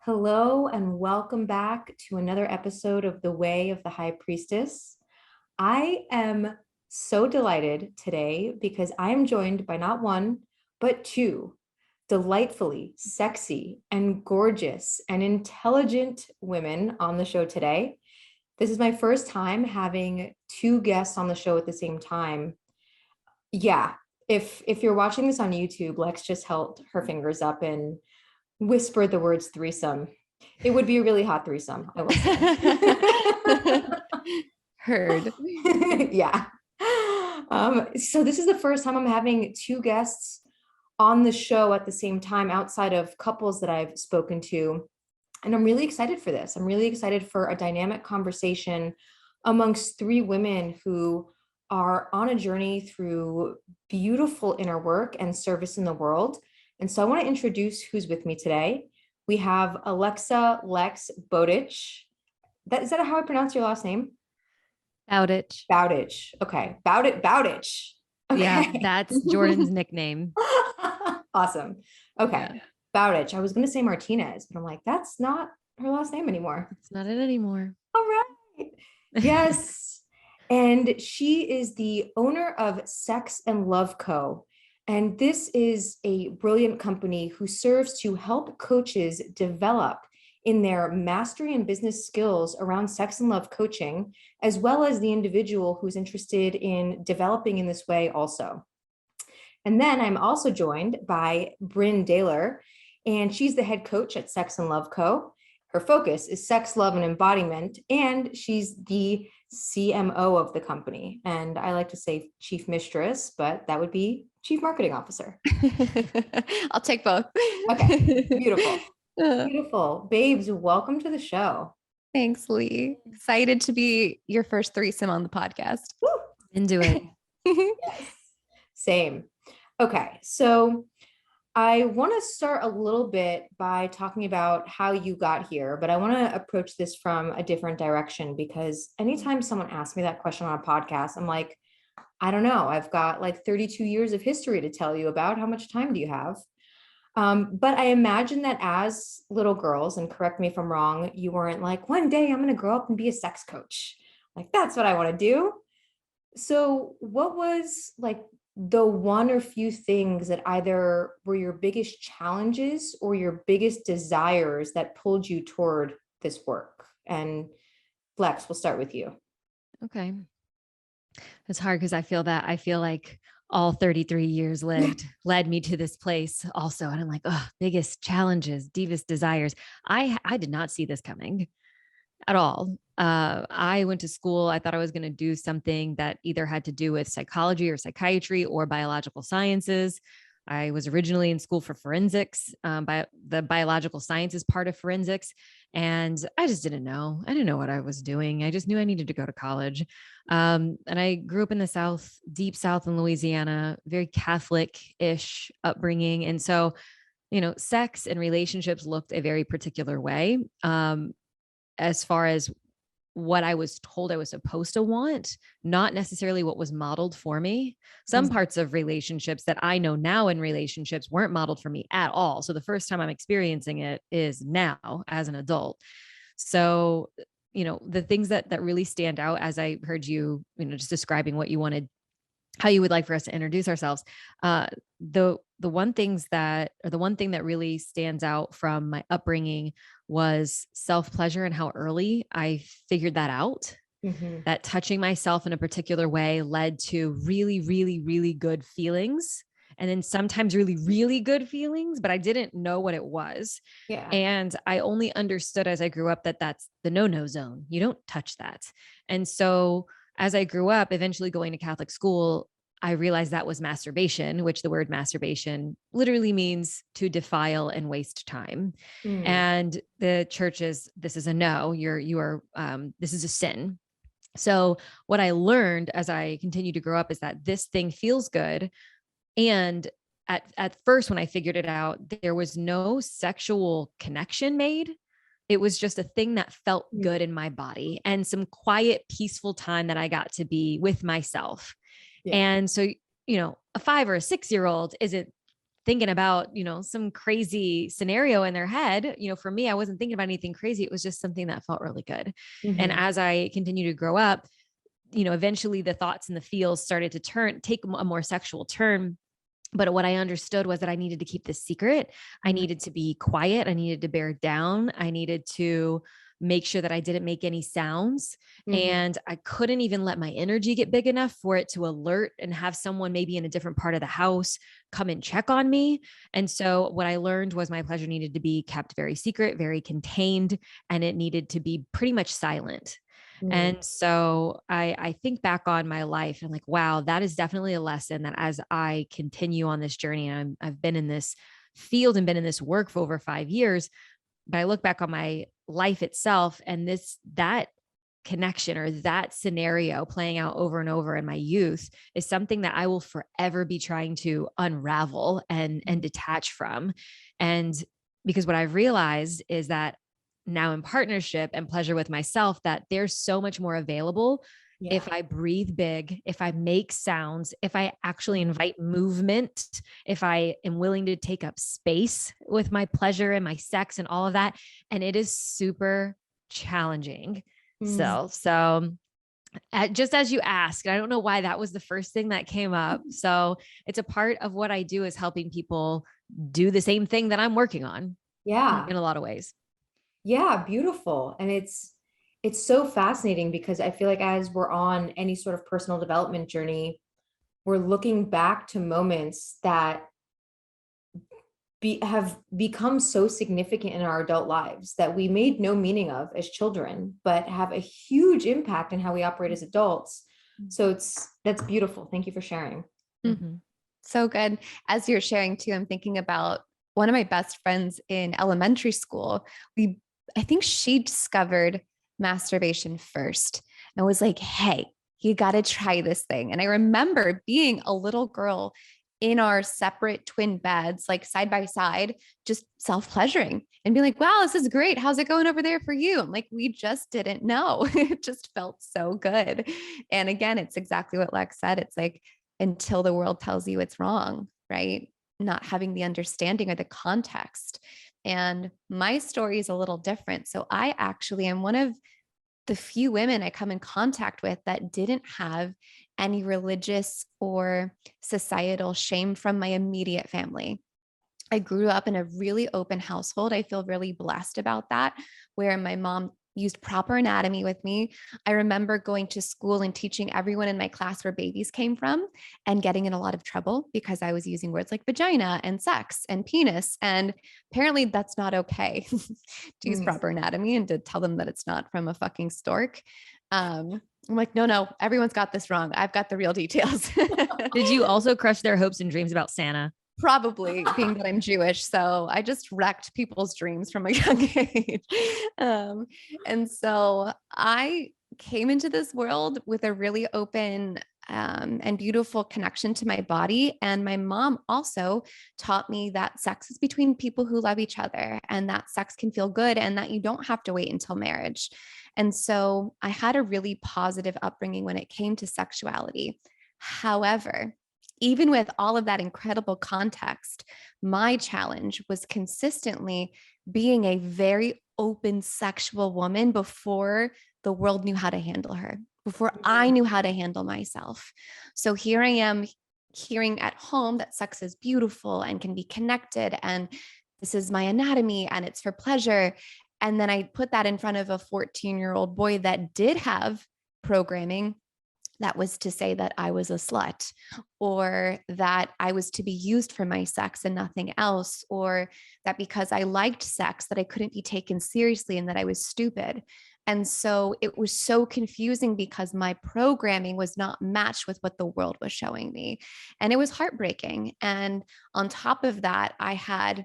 Hello and welcome back to another episode of The Way of the High Priestess. I am so delighted today because I am joined by not one, but two delightfully sexy and gorgeous and intelligent women on the show today. This is my first time having two guests on the show at the same time. Yeah, if you're watching this on YouTube, Lex just held her fingers up and whispered the words threesome. It would be a really hot threesome, I will say. Heard. Yeah. So this is the first time I'm having two guests on the show at the same time outside of couples that I've spoken to. And I'm really excited for this. I'm really excited for a dynamic conversation amongst three women who are on a journey through beautiful inner work and service in the world. And so I want to introduce who's with me today. We have Alexa Lex Bowditch. Is that how I pronounce your last name? Bowditch. Bowditch. Okay. Bowditch. Okay. Yeah, that's Jordan's nickname. Awesome. Okay. Yeah. Bowditch. I was going to say Martinez, but I'm like, that's not her last name anymore. It's not it anymore. All right. Yes. And she is the owner of Sex and Love Co. And this is a brilliant company who serves to help coaches develop in their mastery and business skills around sex and love coaching, as well as the individual who's interested in developing in this way also. And then I'm also joined by Bryn Daylor, and she's the head coach at Sex and Love Co. Her focus is sex, love, and embodiment, and she's the CMO of the company. And I like to say chief mistress, but that would be chief marketing officer. I'll take both. Okay, beautiful. Beautiful. Babes, welcome to the show. Thanks, Lee. Excited to be your first threesome on the podcast. Woo. Into it. Yes. Same. Okay, so I want to start a little bit by talking about how you got here, but I want to approach this from a different direction because anytime someone asks me that question on a podcast, I'm like, I don't know. I've got like 32 years of history to tell you about. How much time do you have? But I imagine that as little girls, and correct me if I'm wrong, you weren't like, one day I'm going to grow up and be a sex coach. Like, that's what I want to do. So what was like the one or few things that either were your biggest challenges or your biggest desires that pulled you toward this work? And Lex, we'll start with you. Okay. It's hard because I feel like all 33 years led me to this place also. And I'm like, oh, biggest challenges, deepest desires. I did not see this coming at all. I went to school. I thought I was going to do something that either had to do with psychology or psychiatry or biological sciences. I was originally in school for forensics, by the biological sciences part of forensics. And I just didn't know. I didn't know what I was doing. I just knew I needed to go to college. And I grew up in the South, deep South in Louisiana, very Catholic-ish upbringing. And so, sex and relationships looked a very particular way. As far as what I was told I was supposed to want, not necessarily what was modeled for me. Some parts of relationships that I know now in relationships weren't modeled for me at all. So the first time I'm experiencing it is now as an adult. So, the things that really stand out as I heard you, just describing what you wanted, how you would like for us to introduce ourselves. The one thing that really stands out from my upbringing was self-pleasure and how early I figured that out. Mm-hmm. That touching myself in a particular way led to really, really, really good feelings. And then sometimes really, really good feelings, but I didn't know what it was. Yeah. And I only understood as I grew up that that's the no-no zone. You don't touch that. And so as I grew up, eventually going to Catholic school, I realized that was masturbation, which the word masturbation literally means to defile and waste time. And the church this is a no, this is a sin. So what I learned as I continued to grow up is that this thing feels good. And at first, when I figured it out, there was no sexual connection made. It was just a thing that felt good in my body and some quiet, peaceful time that I got to be with myself. Yeah. And so, a 5 or a 6-year-old isn't thinking about, some crazy scenario in their head. For me, I wasn't thinking about anything crazy. It was just something that felt really good. And Mhm. as I continue to grow up, eventually the thoughts and the feels started to take a more sexual turn. But what I understood was that I needed to keep this secret. I Mhm. needed to be quiet. I needed to bear down. I needed to make sure that I didn't make any sounds. Mhm. And I couldn't even let my energy get big enough for it to alert and have someone maybe in a different part of the house come and check on me. And so what I learned was my pleasure needed to be kept very secret, very contained, and it needed to be pretty much silent. Mhm. And so I think back on my life and I'm like, wow, that is definitely a lesson that as I continue on this journey, and I've been in this field and been in this work for over 5 years, but I look back on my life itself and that connection or that scenario playing out over and over in my youth is something that I will forever be trying to unravel and detach from. And because what I've realized is that now in partnership and pleasure with myself, that there's so much more available Yeah. if I breathe big, if I make sounds, if I actually invite movement, if I am willing to take up space with my pleasure and my sex and all of that. And it is super challenging. Mhm. So just as you asked, I don't know why that was the first thing that came up. So it's a part of what I do is helping people do the same thing that I'm working on Yeah. in a lot of ways. Yeah, beautiful. And it's so fascinating because I feel like as we're on any sort of personal development journey, we're looking back to moments that have become so significant in our adult lives that we made no meaning of as children, but have a huge impact in how we operate as adults. So that's beautiful. Thank you for sharing. Mm, Mm-hmm. so good. As you're sharing too, I'm thinking about one of my best friends in elementary school. I think she discovered masturbation first and was like, hey, you got to try this thing. And I remember being a little girl in our separate twin beds, like side by side, just self pleasuring and being like, wow, this is great. How's it going over there for you? I'm like, we just didn't know. It just felt so good. And again, it's exactly what Lex said. It's like, until the world tells you it's wrong, right? Not having the understanding or the context. And my story is a little different. So I actually am one of the few women I come in contact with that didn't have any religious or societal shame from my immediate family. I grew up in a really open household. I feel really blessed about that, where my mom used proper anatomy with me. I remember going to school and teaching everyone in my class where babies came from and getting in a lot of trouble because I was using words like vagina and sex and penis. And apparently that's not okay to use Mm. proper anatomy and to tell them that it's not from a fucking stork. I'm like, no, everyone's got this wrong. I've got the real details. Did you also crush their hopes and dreams about Santa? Probably being that I'm Jewish. So I just wrecked people's dreams from a young age. Um, and so I came into this world with a really open and beautiful connection to my body. And my mom also taught me that sex is between people who love each other and that sex can feel good and that you don't have to wait until marriage. And so I had a really positive upbringing when it came to sexuality. However, even with all of that incredible context, my challenge was consistently being a very open sexual woman before the world knew how to handle her, before I knew how to handle myself. So here I am hearing at home that sex is beautiful and can be connected, and this is my anatomy and it's for pleasure. And then I put that in front of a 14-year-old boy that did have programming that was to say that I was a slut or that I was to be used for my sex and nothing else, or that because I liked sex that I couldn't be taken seriously and that I was stupid. And so it was so confusing because my programming was not matched with what the world was showing me. And it was heartbreaking. And on top of that, I had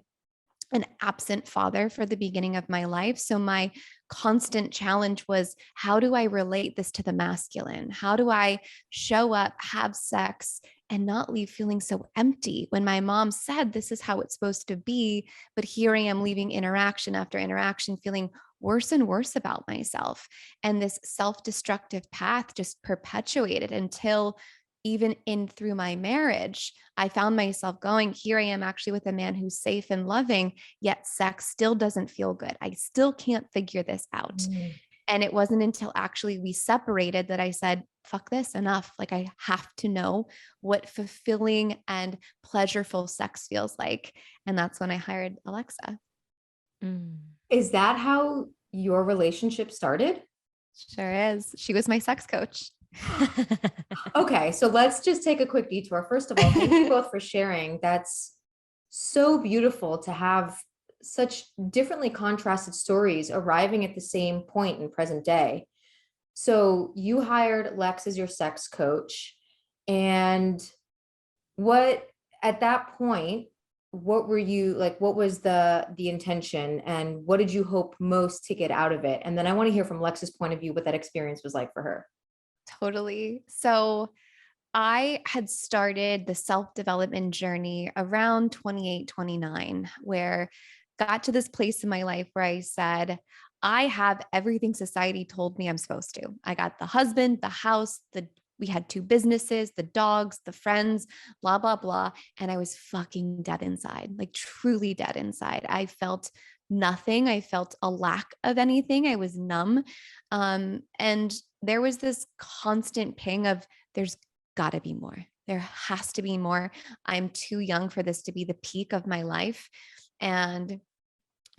an absent father for the beginning of my life. So my constant challenge was, how do I relate this to the masculine? How do I show up, have sex, and not leave feeling so empty when my mom said this is how it's supposed to be, but here I am leaving interaction after interaction feeling worse and worse about myself. And this self-destructive path just perpetuated until even in through my marriage, I found myself going, here I am actually with a man who's safe and loving, yet sex still doesn't feel good. I still can't figure this out. Mm. And it wasn't until actually we separated that I said, fuck this, enough. Like, I have to know what fulfilling and pleasureful sex feels like. And that's when I hired Alexa. Mm. Is that how your relationship started? Sure is. She was my sex coach. Okay, so let's just take a quick detour. First of all, thank you both for sharing. That's so beautiful to have such differently contrasted stories arriving at the same point in present day. So you hired Lex as your sex coach, and what at that point, what were you like, what was the intention, and what did you hope most to get out of it? And then I want to hear from Lex's point of view what that experience was like for her. Totally. So I had started the self-development journey around 28, 29, where got to this place in my life where I said, I have everything society told me I'm supposed to. I got the husband, the house, we had 2 businesses, the dogs, the friends, blah, blah, blah. And I was fucking dead inside, like truly dead inside. I felt nothing. I felt a lack of anything. I was numb. And there was this constant ping of there's got to be more. There has to be more. I'm too young for this to be the peak of my life. And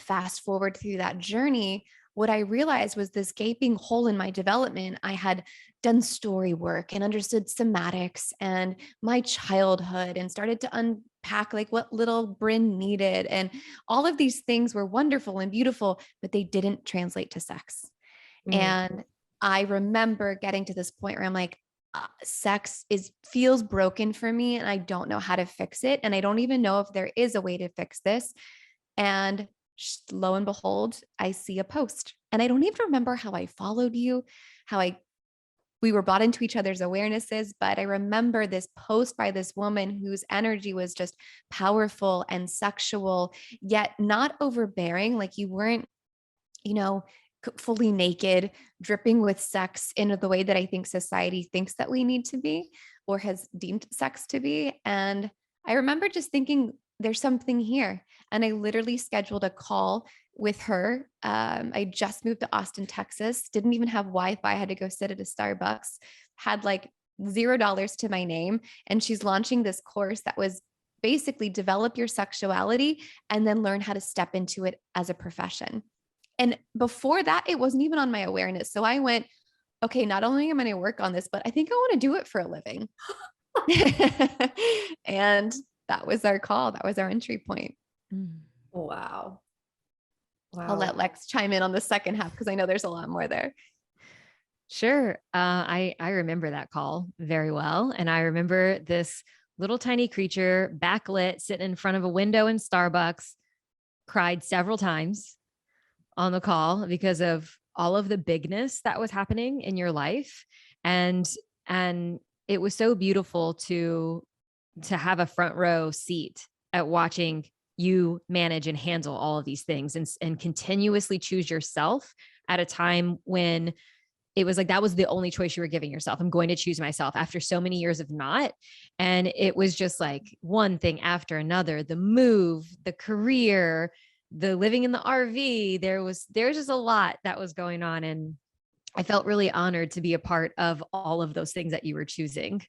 fast forward through that journey, what I realized was this gaping hole in my development. I had done story work and understood somatics and my childhood and started to unpack like what little Brynn needed. And all of these things were wonderful and beautiful, but they didn't translate to sex. Mm. And I remember getting to this point where I'm like, sex feels broken for me and I don't know how to fix it. And I don't even know if there is a way to fix this. And lo and behold, I see a post and I don't even remember how I followed you, we were brought into each other's awarenesses. But I remember this post by this woman whose energy was just powerful and sexual, yet not overbearing. Like you weren't, fully naked, dripping with sex in the way that I think society thinks that we need to be or has deemed sex to be. And I remember just thinking, there's something here. And I literally scheduled a call with her. I just moved to Austin, Texas, didn't even have Wi-Fi. I had to go sit at a Starbucks, had like $0 to my name. And she's launching this course that was basically develop your sexuality and then learn how to step into it as a profession. And before that, it wasn't even on my awareness. So I went, okay, not only am I going to work on this, but I think I want to do it for a living. And that was our call. That was our entry point. Wow. I'll let Lex chime in on the second half because I know there's a lot more there. Sure. I remember that call very well. And I remember this little tiny creature backlit sitting in front of a window in Starbucks, cried several times on the call because of all of the bigness that was happening in your life. And it was so beautiful to have a front row seat at watching you manage and handle all of these things and continuously choose yourself at a time when it was like, that was the only choice you were giving yourself. I'm going to choose myself after so many years of not. And it was just like one thing after another, the move, the career, the living in the RV, there was just a lot that was going on. And I felt really honored to be a part of all of those things that you were choosing,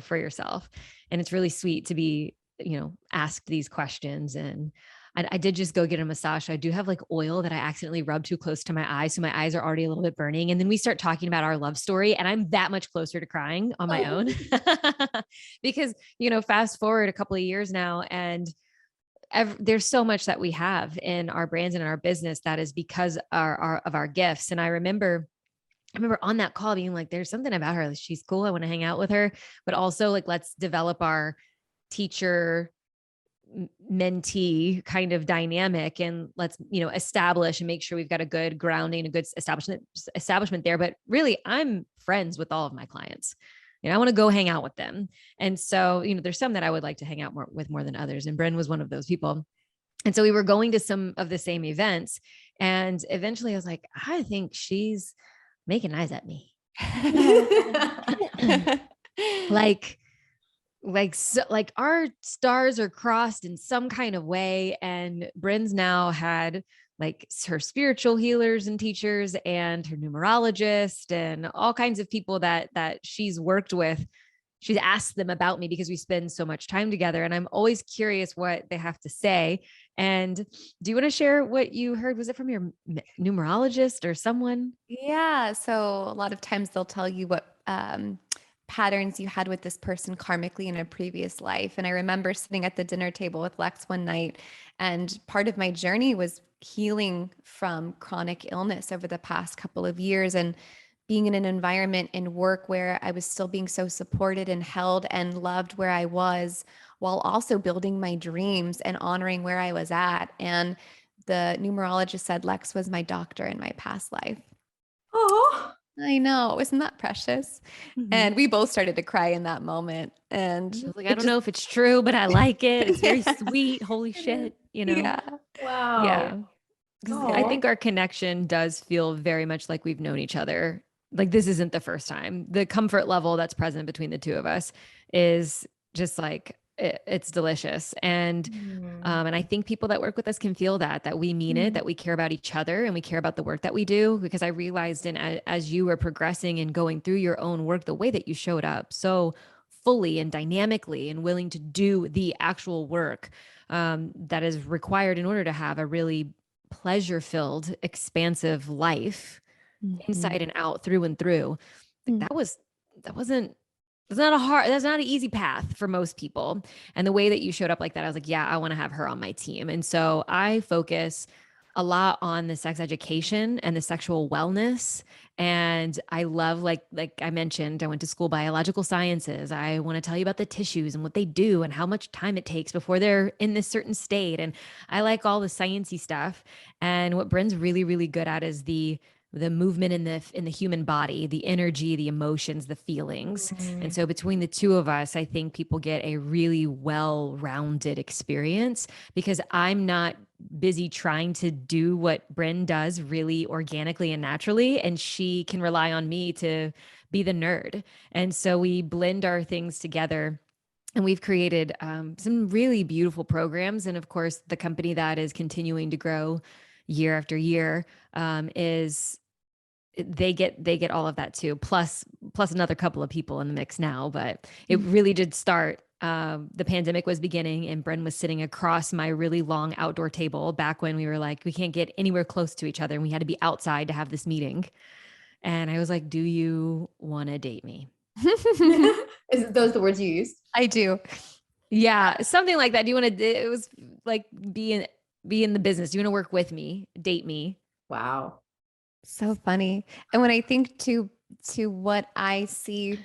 for yourself. And it's really sweet to be, asked these questions. And I did just go get a massage. So I do have like oil that I accidentally rubbed too close to my eyes. So my eyes are already a little bit burning. And then we start talking about our love story and I'm that much closer to crying on my own because, fast forward a couple of years now and there's so much that we have in our brands and in our business that is because of our gifts. And I remember on that call being like, there's something about her. She's cool. I want to hang out with her, but also like, let's develop our teacher mentee kind of dynamic and let's, establish and make sure we've got a good grounding, a good establishment there. But really I'm friends with all of my clients. I want to go hang out with them. And so, there's some that I would like to hang out more than others. And Brynn was one of those people. And so we were going to some of the same events. And eventually I was like, I think she's making eyes at me. like so, like our stars are crossed in some kind of way. And Bryn's now had like her spiritual healers and teachers and her numerologist and all kinds of people that she's worked with. She's asked them about me because we spend so much time together, and I'm always curious what they have to say. And do you want to share what you heard? Was it from your numerologist or someone? Yeah. So a lot of times they'll tell you what patterns you had with this person karmically in a previous life. And I remember sitting at the dinner table with Lex one night, and part of my journey was healing from chronic illness over the past couple of years and being in an environment in work where I was still being so supported and held and loved where I was, while also building my dreams and honoring where I was at. And the numerologist said Lex was my doctor in my past life. Oh, I know. Isn't that precious? Mm-hmm. And we both started to cry in that moment. And I was like, I don't know if it's true, but I like it. It's very sweet. Holy shit, Yeah. wow. Yeah. Because I Oh. think our connection does feel very much like we've known each other. Like this isn't the first time. The comfort level that's present between the two of us is just like it's delicious. And I think people that work with us can feel that we mean it, that we care about each other and we care about the work that we do. Because I realized as you were progressing and going through your own work, the way that you showed up so fully and dynamically and willing to do the actual work that is required in order to have a really pleasure-filled, expansive life inside and out, through and through. Like that wasn't that's not an easy path for most people. And the way that you showed up like that, I was like, yeah, I want to have her on my team. And so I focus a lot on the sex education and the sexual wellness. And I love, like I mentioned, I went to school biological sciences. I want to tell you about the tissues and what they do and how much time it takes before they're in this certain state. And I like all the sciencey stuff. And what Bryn's really, really good at is the movement in the human body, the energy, the emotions, the feelings. And so between the two of us, I think people get a really well-rounded experience because I'm not busy trying to do what Brynn does really organically and naturally, and she can rely on me to be the nerd. And so we blend our things together. And we've created some really beautiful programs. And of course, the company that is continuing to grow year after year is they get all of that too, plus another couple of people in the mix now. But it really did start. The pandemic was beginning, and Brynn was sitting across my really long outdoor table back when we were like, we can't get anywhere close to each other, and we had to be outside to have this meeting. And I was like, "Do you want to date me?" Is those the words you used? I do. Yeah, something like that. Do you want to? It was like be in the business. Do you want to work with me? Date me? Wow. So funny. And when I think to what I see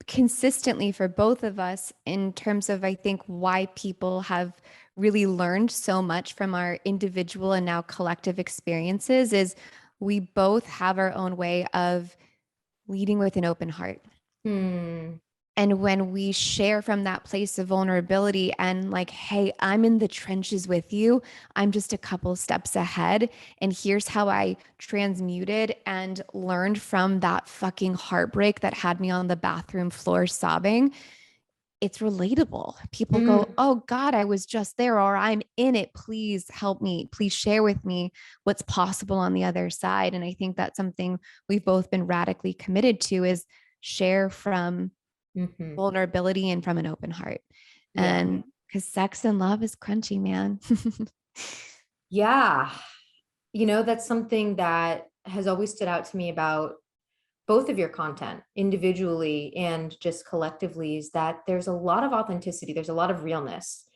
consistently for both of us in terms of I think why people have really learned so much from our individual and now collective experiences is we both have our own way of leading with an open heart. Hmm. And when we share from that place of vulnerability and like, hey, I'm in the trenches with you, I'm just a couple steps ahead. And here's how I transmuted and learned from that fucking heartbreak that had me on the bathroom floor sobbing. It's relatable. People go, oh God, I was just there, or I'm in it. Please help me. Please share with me what's possible on the other side. And I think that's something we've both been radically committed to is share from vulnerability and from an open heart. Yeah. And because sex and love is crunchy, man. Yeah. That's something that has always stood out to me about both of your content individually and just collectively is that there's a lot of authenticity. There's a lot of realness.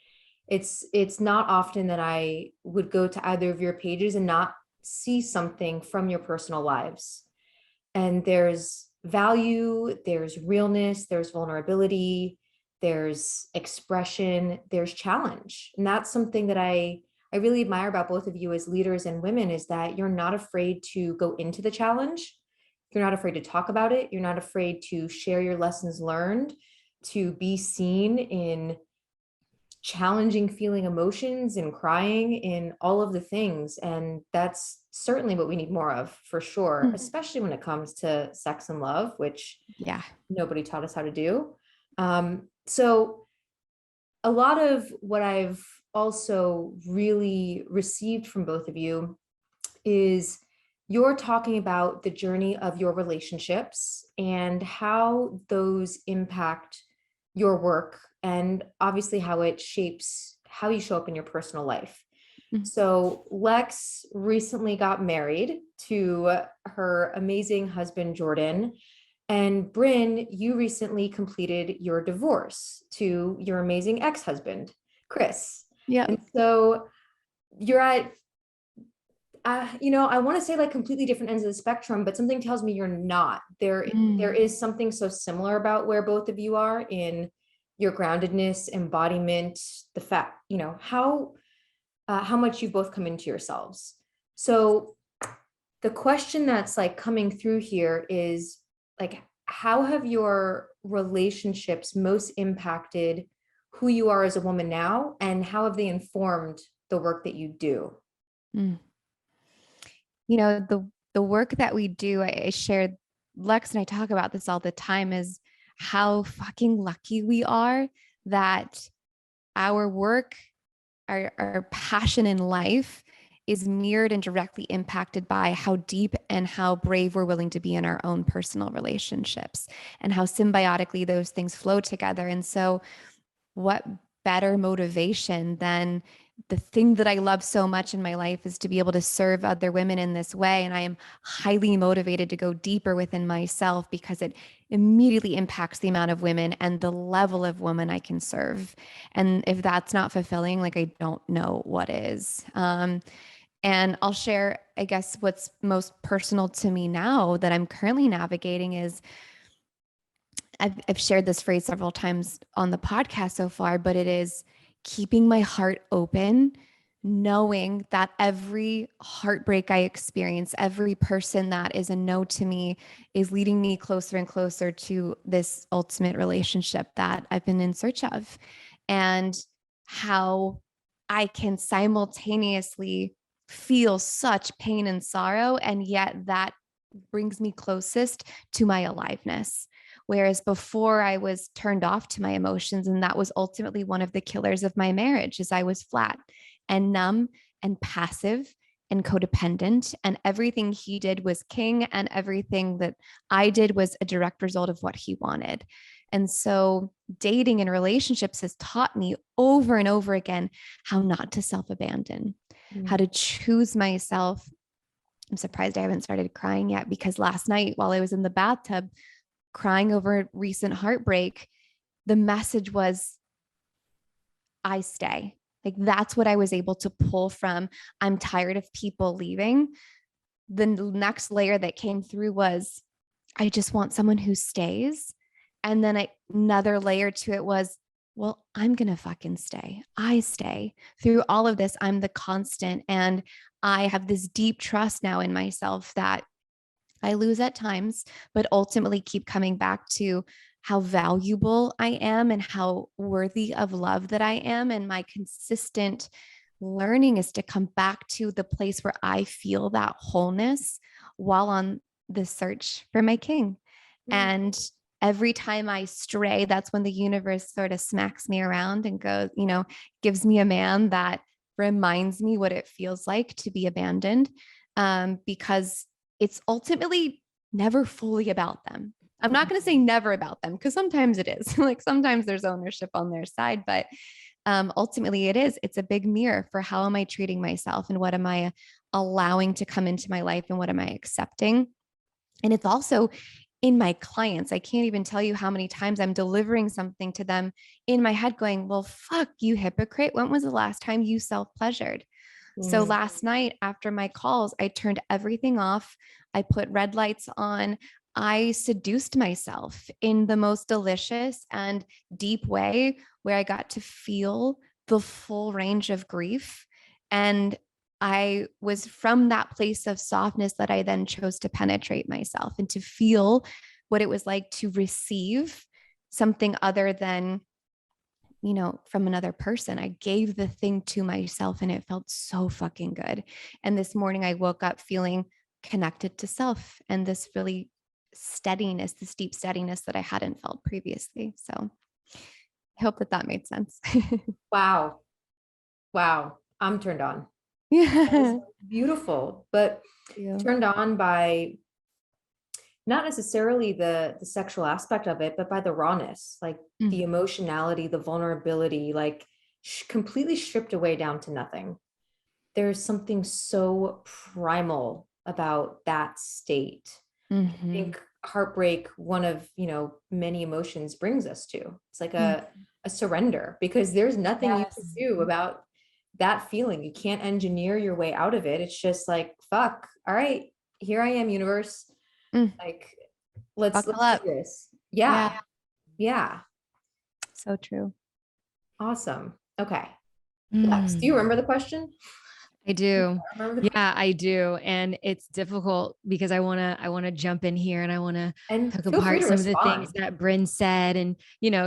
It's not often that I would go to either of your pages and not see something from your personal lives. And there's value, there's realness, there's vulnerability, there's expression, there's challenge. And that's something that I really admire about both of you as leaders and women is that you're not afraid to go into the challenge. You're not afraid to talk about it. You're not afraid to share your lessons learned, to be seen in challenging feeling emotions and crying in all of the things. And that's certainly what we need more of, for sure, especially when it comes to sex and love, which nobody taught us how to do. So a lot of what I've also really received from both of you is you're talking about the journey of your relationships and how those impact your work, and obviously how it shapes how you show up in your personal life. So Lex recently got married to her amazing husband, Jordan. And Bryn, you recently completed your divorce to your amazing ex-husband, Chris. Yeah. And so you're at, I want to say like completely different ends of the spectrum, but something tells me you're not. There is something so similar about where both of you are in your groundedness, embodiment, the fact, how much you've both come into yourselves. So the question that's like coming through here is like, how have your relationships most impacted who you are as a woman now, and how have they informed the work that you do? The work that we do, I shared, Lex and I talk about this all the time, is how fucking lucky we are that our work, our passion in life is mirrored and directly impacted by how deep and how brave we're willing to be in our own personal relationships, and how symbiotically those things flow together. And so what better motivation than the thing that I love so much in my life is to be able to serve other women in this way. And I am highly motivated to go deeper within myself because it immediately impacts the amount of women and the level of woman I can serve. And if that's not fulfilling, like, I don't know what is. And I'll share, I guess, what's most personal to me now that I'm currently navigating is, I've shared this phrase several times on the podcast so far, but it is keeping my heart open, knowing that every heartbreak I experience, every person that is a no to me, is leading me closer and closer to this ultimate relationship that I've been in search of. And how I can simultaneously feel such pain and sorrow, and yet that brings me closest to my aliveness. Whereas before, I was turned off to my emotions, and that was ultimately one of the killers of my marriage, is I was flat and numb and passive and codependent, and everything he did was king, and everything that I did was a direct result of what he wanted. And so dating and relationships has taught me over and over again how not to self-abandon, how to choose myself. I'm surprised I haven't started crying yet, because last night while I was in the bathtub crying over recent heartbreak, the message was, I stay. Like, that's what I was able to pull from, I'm tired of people leaving. The next layer that came through was, I just want someone who stays. And then another layer to it was, well, I'm going to fucking stay. I stay through all of this. I'm the constant. And I have this deep trust now in myself that I lose at times, but ultimately keep coming back to how valuable I am and how worthy of love that I am. And my consistent learning is to come back to the place where I feel that wholeness while on the search for my king. And every time I stray, that's when the universe sort of smacks me around and goes, gives me a man that reminds me what it feels like to be abandoned, because it's ultimately never fully about them. I'm not going to say never about them, because sometimes it is. Like, sometimes there's ownership on their side, but ultimately it is. It's a big mirror for how am I treating myself, and what am I allowing to come into my life, and what am I accepting? And it's also in my clients. I can't even tell you how many times I'm delivering something to them in my head going, well, fuck you, hypocrite. When was the last time you self-pleasured? So last night after my calls, I turned everything off. I put red lights on. I seduced myself in the most delicious and deep way, where I got to feel the full range of grief. And I was from that place of softness that I then chose to penetrate myself and to feel what it was like to receive something other than, from another person. I gave the thing to myself and it felt so fucking good. And this morning I woke up feeling connected to self and this really steadiness, this deep steadiness that I hadn't felt previously. So I hope that made sense. Wow. Wow. I'm turned on. Yeah. That was beautiful, but turned on by not necessarily the sexual aspect of it, but by the rawness, like the emotionality, the vulnerability, like completely stripped away down to nothing. There's something so primal about that state. I think heartbreak, one of, many emotions brings us to. It's like a surrender, because there's nothing you can do about that feeling. You can't engineer your way out of it. It's just like, fuck, all right, here I am, universe. Like, let's do this. Yeah. So true. Awesome. Okay. Lex, do you remember the question? I do. Yeah, I do. And it's difficult because I want to jump in here and I want to pick apart some of the things that Brynn said and,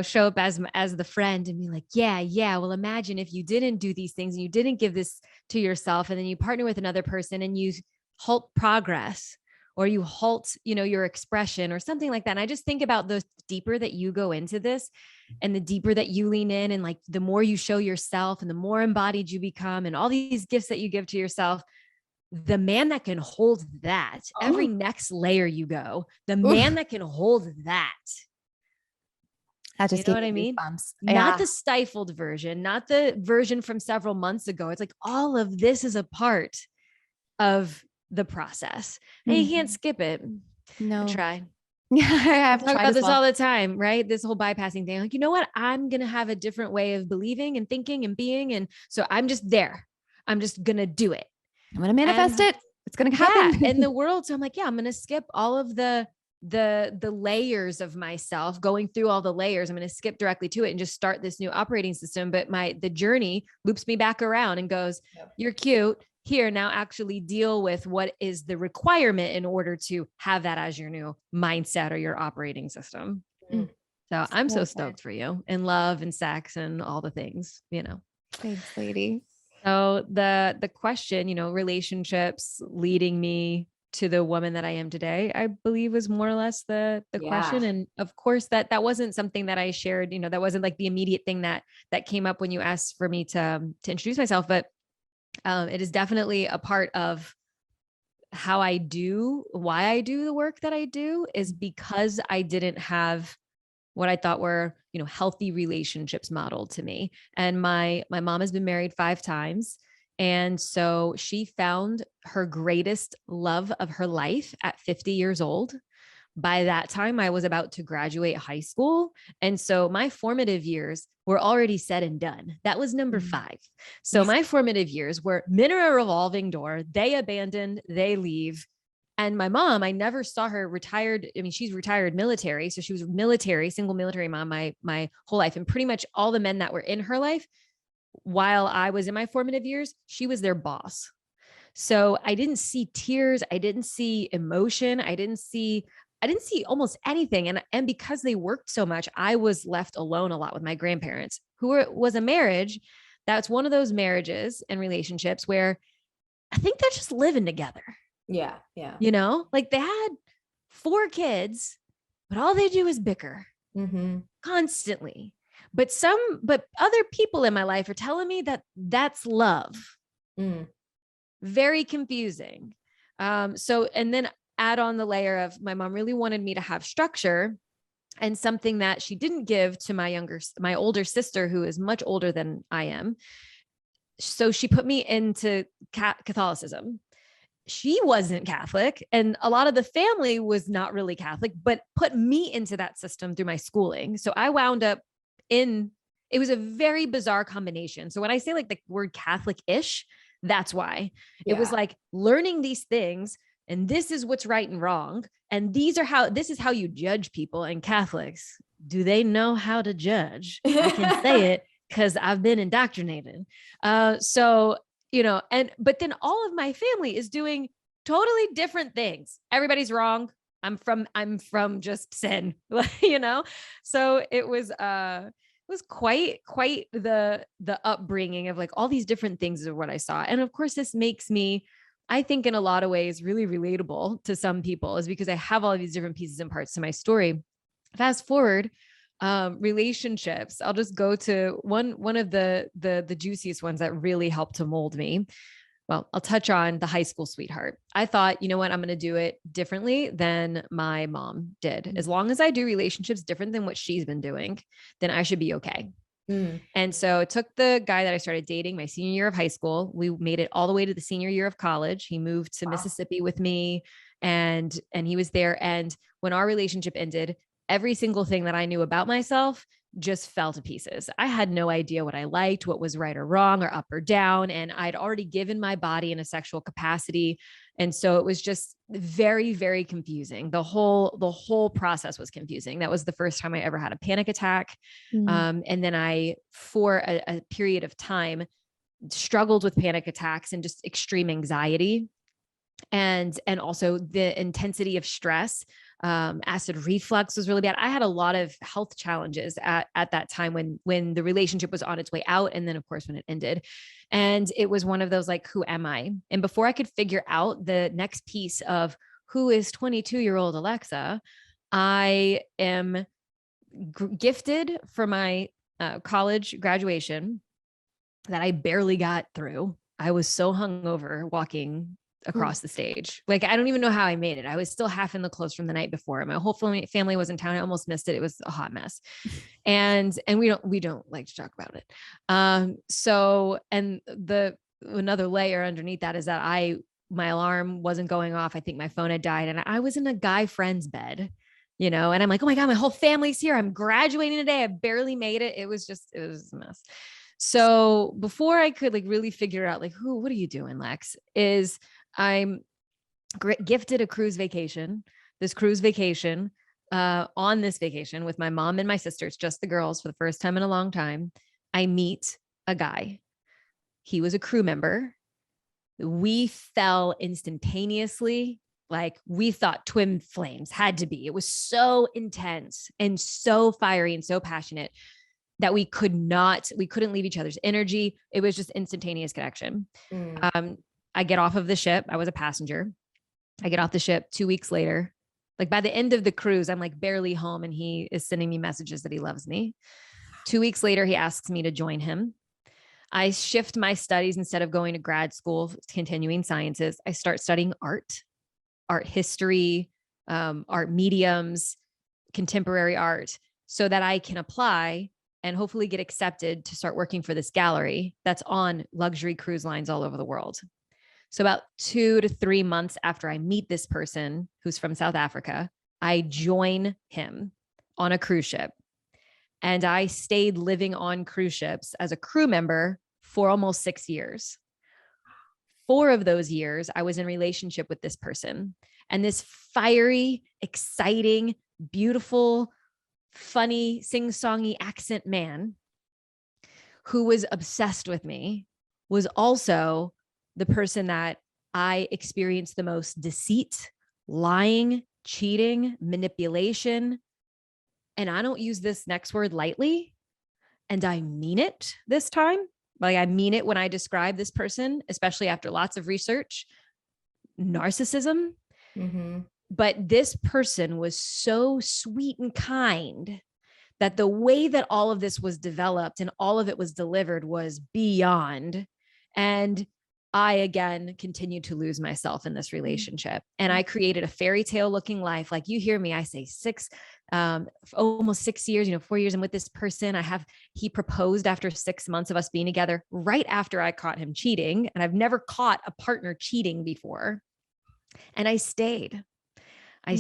show up as the friend and be like, yeah. Well, imagine if you didn't do these things and you didn't give this to yourself and then you partner with another person and you halt progress or you halt, your expression or something like that. And I just think about the deeper that you go into this and the deeper that you lean in and like the more you show yourself and the more embodied you become and all these gifts that you give to yourself, the man that can hold that, every next layer you go, the man that can hold that. That just, you know what I mean? Not the stifled version, not the version from several months ago. It's like all of this is a part of the process and you can't skip it. No. I tried. Yeah, I have talk about this all the time, right? This whole bypassing thing. Like, you know what? I'm going to have a different way of believing and thinking and being. And so I'm just there. I'm just going to do it. I'm going to manifest it. It's going to happen in the world. So I'm like, I'm going to skip all of the layers of myself, going through all the layers. I'm going to skip directly to it and just start this new operating system. But the journey loops me back around and goes, you're cute. Here, now actually deal with what is the requirement in order to have that as your new mindset or your operating system. So I'm so stoked for you and love and sex and all the things, Thanks, lady. So the question, relationships leading me to the woman that I am today, I believe was more or less the question. And of course that wasn't something that I shared, that wasn't like the immediate thing that came up when you asked for me to introduce myself, but it is definitely a part of why I do the work that I do is because I didn't have what I thought were, healthy relationships modeled to me. And my mom has been married 5 times. And so she found her greatest love of her life at 50 years old. By that time, I was about to graduate high school. And so my formative years were already said and done. That was number 5. So my formative years were men are a revolving door. They abandoned, they leave. And my mom, I never saw her retired. I mean, she's retired military. So she was single military mom my whole life. And pretty much all the men that were in her life, while I was in my formative years, she was their boss. So I didn't see tears. I didn't see emotion. I didn't see almost anything. And because they worked so much, I was left alone a lot with my grandparents, was a marriage. That's one of those marriages and relationships where I think they're just living together. Yeah. Yeah. Like they had 4 kids, but all they do is bicker constantly. But other people in my life are telling me that that's love. Very confusing. And then add on the layer of my mom really wanted me to have structure and something that she didn't give to my older sister, who is much older than I am. So she put me into Catholicism. She wasn't Catholic and a lot of the family was not really Catholic, but put me into that system through my schooling. So I wound up it was a very bizarre combination. So when I say like the word Catholic-ish, that's why. It was like learning these things and this is what's right and wrong. And this is how you judge people. And Catholics, do they know how to judge? I can say it because I've been indoctrinated. But then all of my family is doing totally different things. Everybody's wrong. I'm from just sin, So it was was quite the upbringing of like all these different things of what I saw. And of course, this makes me, I think in a lot of ways, really relatable to some people, is because I have all these different pieces and parts to my story. Fast forward, relationships. I'll just go to one of the juiciest ones that really helped to mold me. Well, I'll touch on the high school sweetheart. I thought, you know what, I'm going to do it differently than my mom did. As long as I do relationships different than what she's been doing, then I should be okay. Mm. And so it took the guy that I started dating my senior year of high school. We made it all the way to the senior year of college. He moved to Mississippi with me, and he was there. And when our relationship ended, every single thing that I knew about myself just fell to pieces. I had no idea what I liked, what was right or wrong or up or down. And I'd already given my body in a sexual capacity. And so it was just very, very confusing. The whole process was confusing. That was the first time I ever had a panic attack. And then I, for a period of time, struggled with panic attacks and just extreme anxiety. And also the intensity of stress. Acid reflux was really bad. I had a lot of health challenges at that time when the relationship was on its way out. And then of course, when it ended, and it was one of those, like, who am I? And before I could figure out the next piece of who is 22-year-old Alexa, I am gifted for my college graduation that I barely got through. I was so hungover walking across the stage. Like, I don't even know how I made it. I was still half in the clothes from the night before. My whole family was in town. I almost missed it. It was a hot mess. And we don't like to talk about it. So, and another layer underneath that is that my alarm wasn't going off. I think my phone had died, and I was in a guy friend's bed, and I'm like, oh my God, my whole family's here. I'm graduating today. I barely made it. It was a mess. So before I could like really figure out like, what are you doing, Lex? I'm gifted a cruise vacation. This cruise vacation, on this vacation with my mom and my sisters, just the girls, for the first time in a long time, I meet a guy. He was a crew member. We fell instantaneously. Like, we thought twin flames had to be. It was so intense and so fiery and so passionate that we couldn't leave each other's energy. It was just instantaneous connection. I get off of the ship. I was a passenger. I get off the ship 2 weeks later. Like, by the end of the cruise, I'm like barely home, and he is sending me messages that he loves me. 2 weeks later, he asks me to join him. I shift my studies. Instead of going to grad school, continuing sciences, I start studying art history, art mediums, contemporary art, so that I can apply and hopefully get accepted to start working for this gallery that's on luxury cruise lines all over the world. So about 2 to 3 months after I meet this person who's from South Africa, I join him on a cruise ship. And I stayed living on cruise ships as a crew member for almost 6 years. 4 of those years, I was in a relationship with this person. And this fiery, exciting, beautiful, funny, sing-songy accent man who was obsessed with me was also the person that I experienced the most deceit, lying, cheating, manipulation. And I don't use this next word lightly. And I mean it this time. Like, I mean it when I describe this person, especially after lots of research. Narcissism. But this person was so sweet and kind that the way that all of this was developed and all of it was delivered was beyond. And I, again, continued to lose myself in this relationship. And I created a fairy tale looking life. Like, you hear me, I say almost 6 years, 4 years I'm with this person. He proposed after 6 months of us being together, right after I caught him cheating. And I've never caught a partner cheating before. And I stayed. I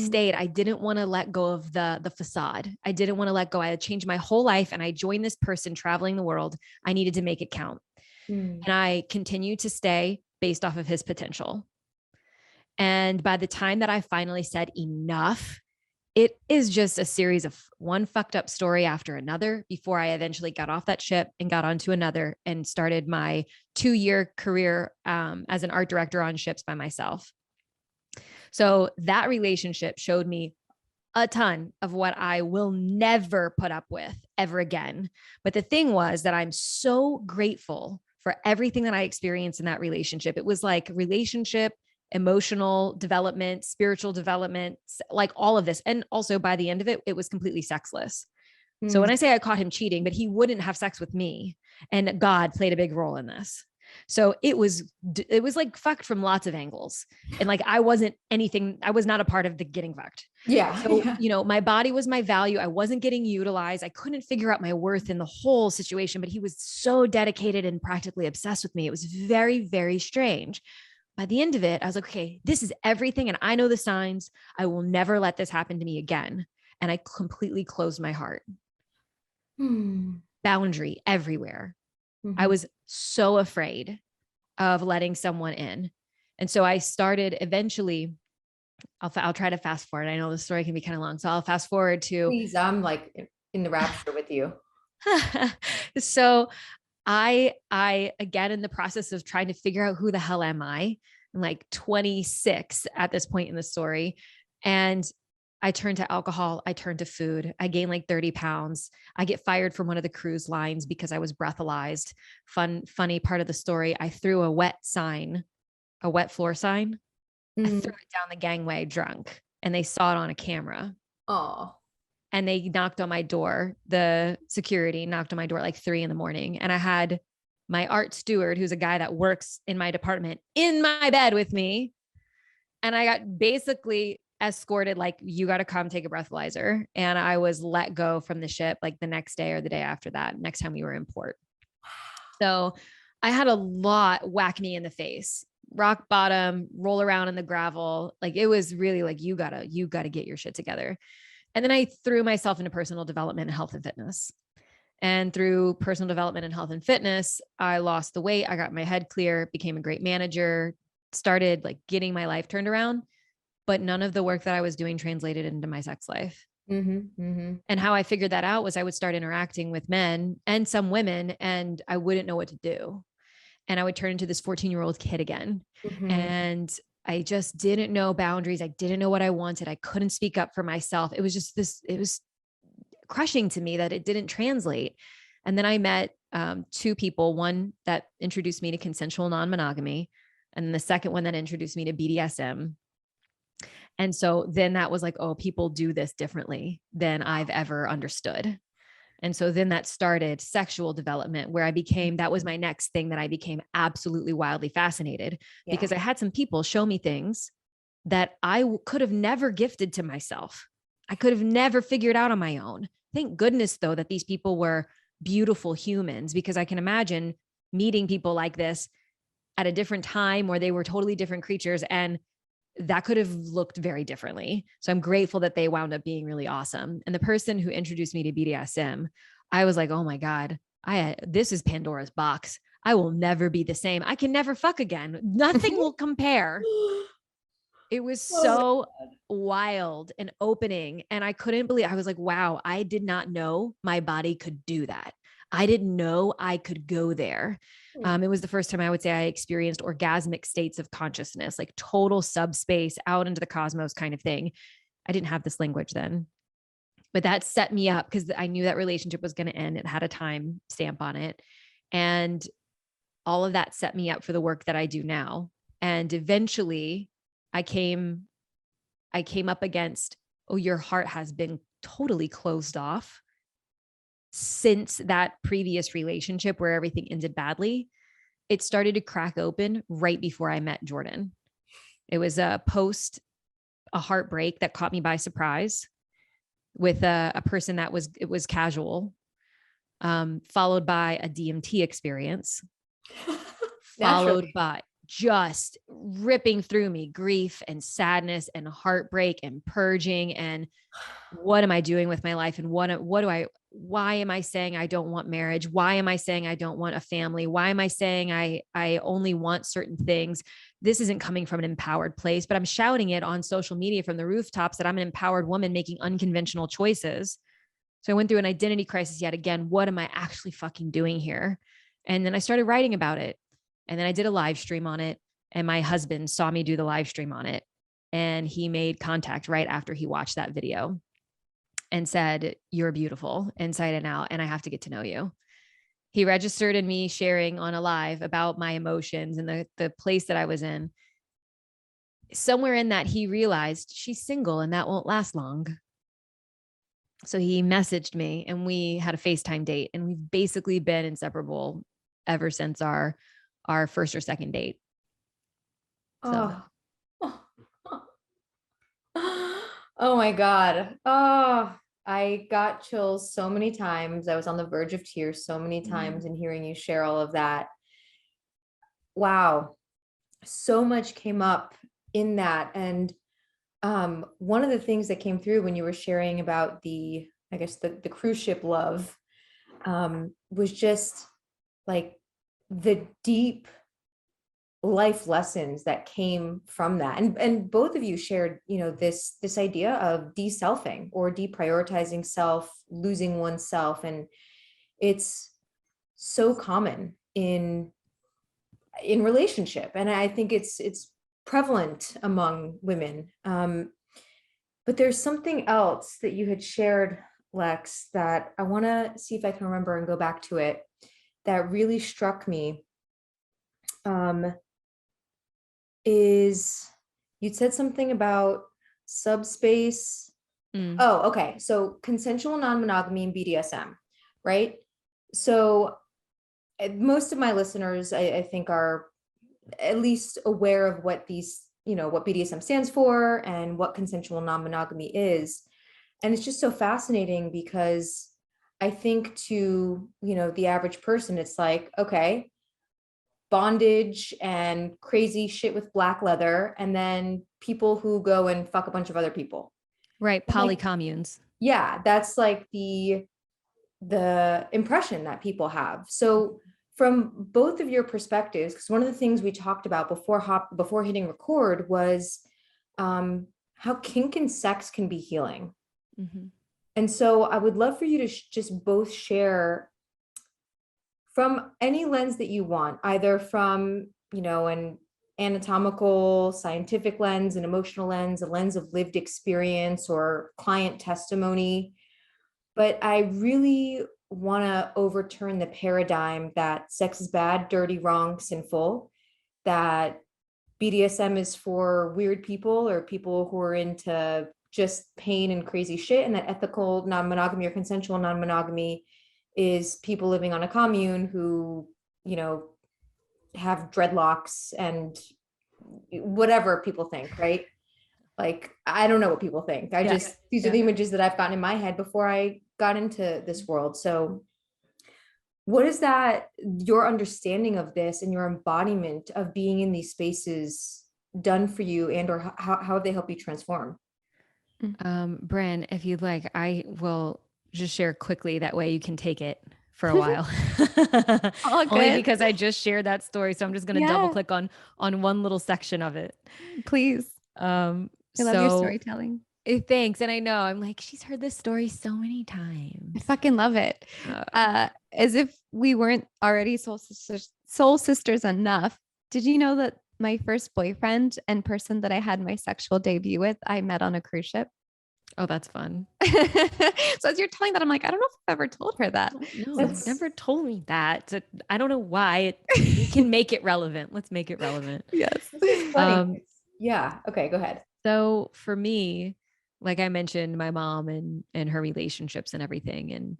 didn't want to let go of the facade. I didn't want to let go. I had changed my whole life, and I joined this person traveling the world. I needed to make it count. And I continued to stay based off of his potential. And by the time that I finally said enough, it is just a series of one fucked up story after another before I eventually got off that ship and got onto another and started my 2-year career as an art director on ships by myself. So that relationship showed me a ton of what I will never put up with ever again. But the thing was that I'm so grateful for everything that I experienced in that relationship. It was like relationship, emotional development, spiritual development, like all of this. And also by the end of it, it was completely sexless. So when I say I caught him cheating, but he wouldn't have sex with me, and God played a big role in this. So it was like fucked from lots of angles. And like, I wasn't anything, I was not a part of the getting fucked. Yeah. So, Yeah. you know, my body was my value. I wasn't getting utilized. I couldn't figure out my worth in the whole situation, but he was so dedicated and practically obsessed with me. It was very, very strange. By the end of it, I was like, okay, this is everything. And I know the signs. I will never let this happen to me again. And I completely closed my heart. Boundary everywhere. I was so afraid of letting someone in. And so I started eventually, I'll try to fast forward. I know the story can be kind of long. So I'll fast forward to. Please, I'm like in the rapture with you. So I again, in the process of trying to figure out who the hell am I, I'm like 26 at this point in the story. And I turned to alcohol. I turned to food. I gained like 30 pounds. I get fired from one of the cruise lines because I was breathalyzed. Funny part of the story. I threw a wet floor sign. I threw it down the gangway drunk, and they saw it on a camera. Oh. And they knocked on my door. The security knocked on my door like 3 a.m. And I had my art steward, who's a guy that works in my department, in my bed with me. And I got basically escorted, like, you got to come take a breathalyzer. And I was let go from the ship like the next day or the day after that, next time we were in port. So I had a lot whack me in the face, rock bottom, roll around in the gravel. Like, it was really like, you gotta get your shit together. And then I threw myself into personal development and health and fitness. And through personal development and health and fitness, I lost the weight. I got my head clear, became a great manager, started like getting my life turned around. But none of the work that I was doing translated into my sex life. And how I figured that out was I would start interacting with men and some women, and I wouldn't know what to do. And I would turn into this 14-year-old kid again. And I just didn't know boundaries. I didn't know what I wanted. I couldn't speak up for myself. It was just it was crushing to me that it didn't translate. And then I met 2 people, one that introduced me to consensual non-monogamy, and the second one that introduced me to BDSM. And so then that was like, oh, people do this differently than I've ever understood. And so then that started sexual development, where that was my next thing that I became absolutely wildly fascinated, because I had some people show me things that I could have never gifted to myself. I could have never figured out on my own. Thank goodness, though, that these people were beautiful humans, because I can imagine meeting people like this at a different time where they were totally different creatures, and that could have looked very differently. So I'm grateful that they wound up being really awesome. And the person who introduced me to BDSM, I was like, oh my God, this is Pandora's box. I will never be the same. I can never fuck again. Nothing will compare. It was so wild and opening. And I couldn't believe, I was like, wow, I did not know my body could do that. I didn't know I could go there. It was the first time I would say I experienced orgasmic states of consciousness, like total subspace, out into the cosmos kind of thing. I didn't have this language then, but that set me up because I knew that relationship was going to end. It had a time stamp on it. And all of that set me up for the work that I do now. And eventually I came up against, oh, your heart has been totally closed off since that previous relationship where everything ended badly. It started to crack open right before I met Jordan. It was a heartbreak that caught me by surprise with a person that it was casual, followed by a DMT experience, followed by just ripping through me grief and sadness and heartbreak and purging. And what am I doing with my life? And why am I saying I don't want marriage? Why am I saying I don't want a family? Why am I saying I only want certain things? This isn't coming from an empowered place, but I'm shouting it on social media from the rooftops that I'm an empowered woman making unconventional choices. So I went through an identity crisis yet again. What am I actually fucking doing here? And then I started writing about it. And then I did a live stream on it. And my husband saw me do the live stream on it. And he made contact right after he watched that video and said, "You're beautiful inside and out, and I have to get to know you." He registered in me sharing on a live about my emotions and the place that I was in. Somewhere in that, he realized she's single and that won't last long. So he messaged me and we had a FaceTime date, and we've basically been inseparable ever since our first or second date. So. Oh. Oh my God. Oh, I got chills so many times. I was on the verge of tears so many times, and hearing you share all of that. Wow. So much came up in that. And one of the things that came through when you were sharing about the cruise ship love, was just like the deep life lessons that came from that. And both of you shared, this idea of de-selfing or deprioritizing self, losing oneself. And it's so common in relationship. And I think it's prevalent among women. But there's something else that you had shared, Lex, that I want to see if I can remember and go back to it, that really struck me. Is you'd said something about subspace. Oh, okay. So consensual non-monogamy and BDSM, right? So most of my listeners, I think, are at least aware of what these, what BDSM stands for and what consensual non-monogamy is. And it's just so fascinating because I think to, the average person, it's like, okay, bondage and crazy shit with black leather, and then people who go and fuck a bunch of other people. Right. Polycommunes. Yeah. That's like the impression that people have. So from both of your perspectives, because one of the things we talked about before hitting record was how kink and sex can be healing. Mm-hmm. And so I would love for you to just both share from any lens that you want, either from, an anatomical, scientific lens, an emotional lens, a lens of lived experience or client testimony. But I really want to overturn the paradigm that sex is bad, dirty, wrong, sinful, that BDSM is for weird people or people who are into just pain and crazy shit, and that ethical non-monogamy or consensual non-monogamy is people living on a commune who, have dreadlocks and whatever people think, right? Like, I don't know what people think. These are the images that I've gotten in my head before I got into this world. So what is that, your understanding of this and your embodiment of being in these spaces done for you, and or how have they helped you transform? Brynn, if you'd like, I will just share quickly. That way you can take it for a while. Only because I just shared that story. So I'm just going to double click on one little section of it. Please. I love your storytelling. Thanks. And I know I'm like, she's heard this story so many times. I fucking love it. As if we weren't already soul sisters enough. Did you know that my first boyfriend and person that I had my sexual debut with, I met on a cruise ship? Oh, that's fun. So as you're telling that, I'm like, I don't know if I've ever told her that. No, you've never told me that. I don't know why. We can make it relevant. Let's make it relevant. Yes. Yeah. Okay, go ahead. So for me, like I mentioned, my mom and her relationships and everything. And,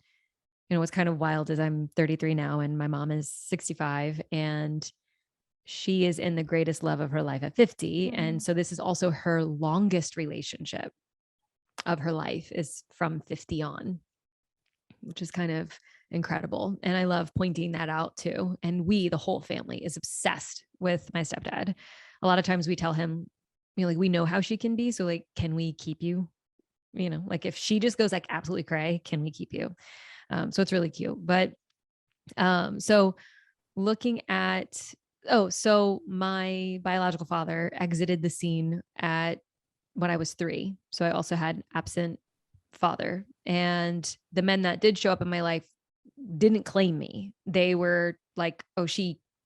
what's kind of wild is I'm 33 now and my mom is 65, and she is in the greatest love of her life at 50. Mm-hmm. And so this is also her longest relationship of her life, is from 50 on, which is kind of incredible. And I love pointing that out too. And the whole family is obsessed with my stepdad. A lot of times we tell him, like, we know how she can be. So like, can we keep you? Like if she just goes like absolutely cray, can we keep you? So it's really cute. But so looking at, so my biological father exited the scene when I was 3. So I also had absent father, and the men that did show up in my life didn't claim me. They were like, oh,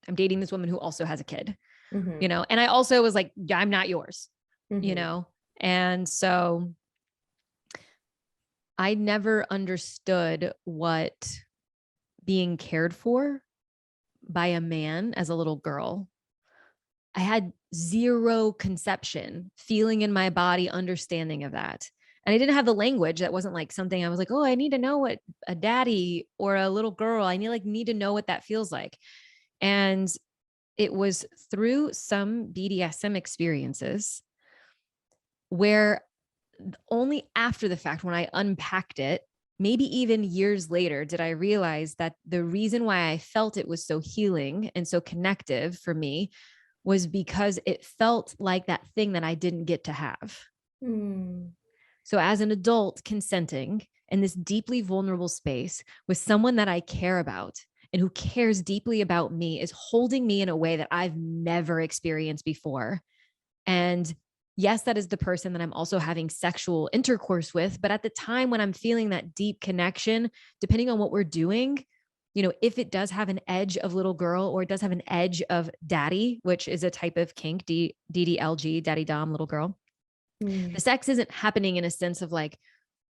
I'm dating this woman who also has a kid, and I also was like, I'm not yours. you know? And so I never understood what being cared for by a man as a little girl. I had zero conception, feeling in my body, understanding of that. And I didn't have the language. That wasn't like something I was like, oh, I need to know what a daddy or a little girl, I need to know what that feels like. And it was through some BDSM experiences where only after the fact, when I unpacked it, maybe even years later, did I realize that the reason why I felt it was so healing and so connective for me was because it felt like that thing that I didn't get to have. So as an adult consenting in this deeply vulnerable space with someone that I care about and who cares deeply about me is holding me in a way that I've never experienced before. And yes, that is the person that I'm also having sexual intercourse with. But at the time when I'm feeling that deep connection, depending on what we're doing, if it does have an edge of little girl or it does have an edge of daddy, which is a type of kink, DDLG, daddy dom, little girl, the sex isn't happening in a sense of like,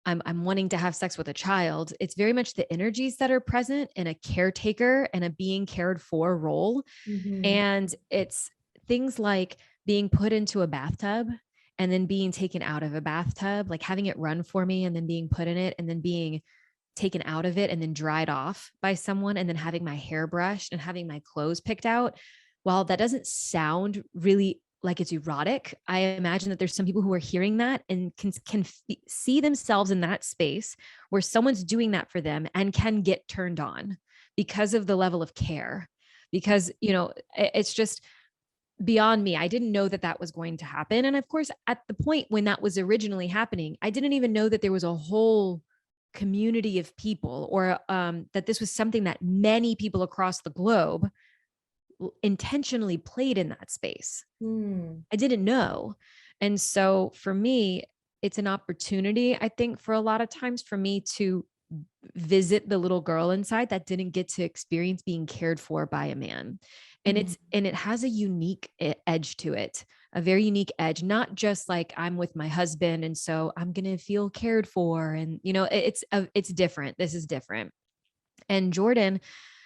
I'm wanting to have sex with a child. It's very much the energies that are present in a caretaker and a being cared for role. And it's things like being put into a bathtub and then being taken out of a bathtub, like having it run for me and then being put in it and then being taken out of it and then dried off by someone and then having my hair brushed and having my clothes picked out. While that doesn't sound really like it's erotic, I imagine that there's some people who are hearing that and can see themselves in that space where someone's doing that for them and can get turned on because of the level of care. Because, it's just beyond me. I didn't know that that was going to happen. And of course, at the point when that was originally happening, I didn't even know that there was a whole community of people or that this was something that many people across the globe intentionally played in that space. I didn't know. And so for me, it's an opportunity, I think, for a lot of times for me to visit the little girl inside that didn't get to experience being cared for by a man. And it has a unique edge to it, a very unique edge, not just like I'm with my husband and so I'm going to feel cared for. And, it's different. This is different. And Jordan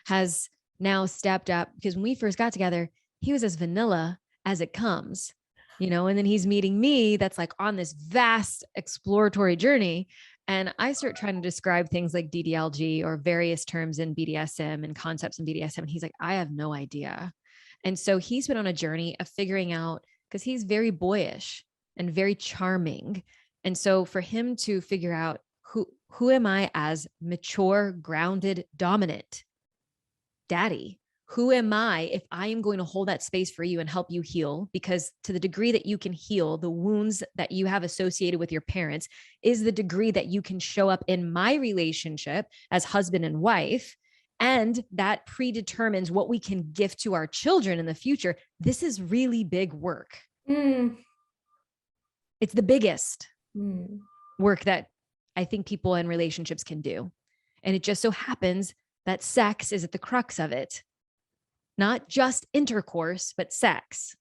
has now stepped up because when we first got together, he was as vanilla as it comes, and then he's meeting me that's like on this vast exploratory journey. And I start trying to describe things like DDLG or various terms in BDSM and concepts in BDSM. And he's like, I have no idea. And so he's been on a journey of figuring out, because he's very boyish and very charming. And so for him to figure out who am I as mature, grounded, dominant daddy? Who am I if I am going to hold that space for you and help you heal? Because to the degree that you can heal the wounds that you have associated with your parents is the degree that you can show up in my relationship as husband and wife. And that predetermines what we can gift to our children in the future. This is really big work. It's the biggest work that I think people in relationships can do. And it just so happens that sex is at the crux of it. Not just intercourse, but sex,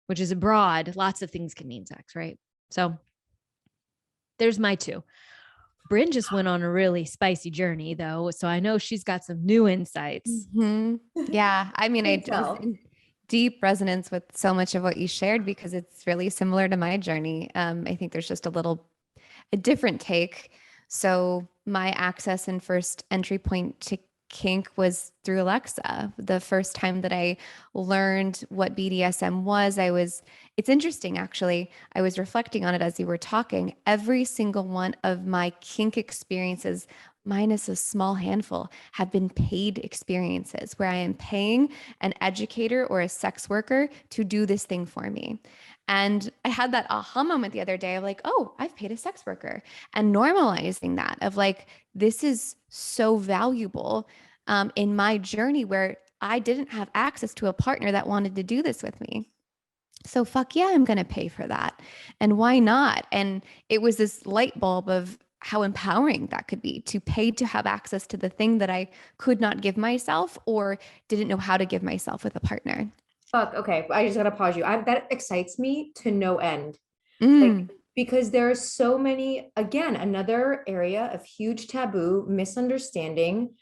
which is broad. Lots of things can mean sex, right? So there's my two. Brynn just went on a really spicy journey though. So I know she's got some new insights. Yeah. I mean, I was in deep resonance with so much of what you shared because it's really similar to my journey. I think there's just a different take. So my access and first entry point to kink was through Alexa. The first time that I learned what BDSM was, it's interesting actually. I was reflecting on it as you were talking. Every single one of my kink experiences, minus a small handful, have been paid experiences where I am paying an educator or a sex worker to do this thing for me. And I had that aha moment the other day of like, oh, I've paid a sex worker, and normalizing that of like, this is so valuable in my journey where I didn't have access to a partner that wanted to do this with me. So fuck yeah, I'm going to pay for that. And why not? And it was this light bulb of how empowering that could be to pay to have access to the thing that I could not give myself or didn't know how to give myself with a partner. Fuck. Okay. I just gotta pause you. That excites me to no end. Like, Mm, because there are so many, again, another area of huge taboo, misunderstanding,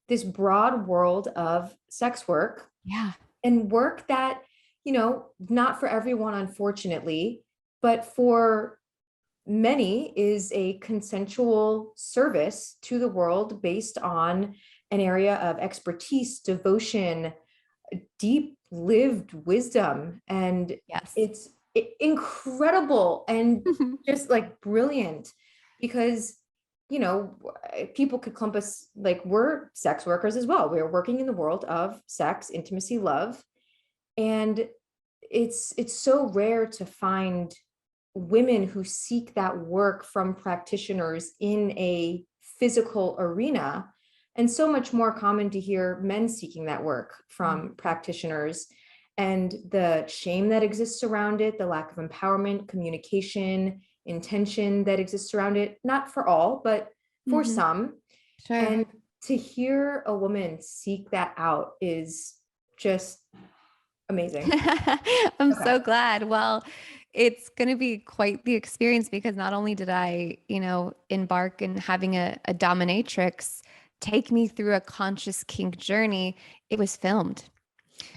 this broad world of sex work yeah. and work that, not for everyone, unfortunately, but for many is a consensual service to the world based on an area of expertise, devotion, deep lived wisdom. And Yes. it's incredible and just like brilliant because, people could clump us like we're sex workers as well. We're working in the world of sex, intimacy, love. And it's so rare to find women who seek that work from practitioners in a physical arena, and so much more common to hear men seeking that work from practitioners, and the shame that exists around it, the lack of empowerment, communication, intention that exists around it, not for all, but for Mhm. some. Sure. And to hear a woman seek that out is just amazing. I'm Okay. so glad. Well, it's going to be quite the experience because not only did I, embark in having a dominatrix take me through a conscious kink journey, it was filmed.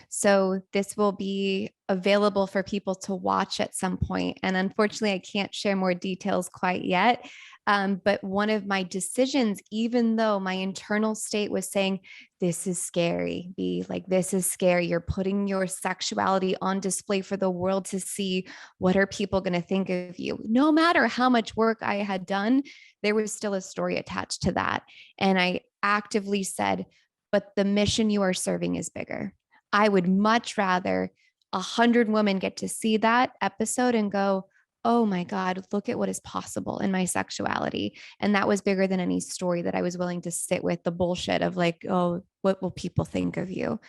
So this will be available for people to watch at some point. And unfortunately, I can't share more details quite yet. But one of my decisions, even though my internal state was saying, this is scary, be like, this is scary. You're putting your sexuality on display for the world to see. What are people going to think of you? No matter how much work I had done, there was still a story attached to that. And I actively said, but the mission you are serving is bigger. I would much rather 100 women get to see that episode and go, oh my God, look at what is possible in my sexuality. And that was bigger than any story that I was willing to sit with the bullshit of like, oh, what will people think of you?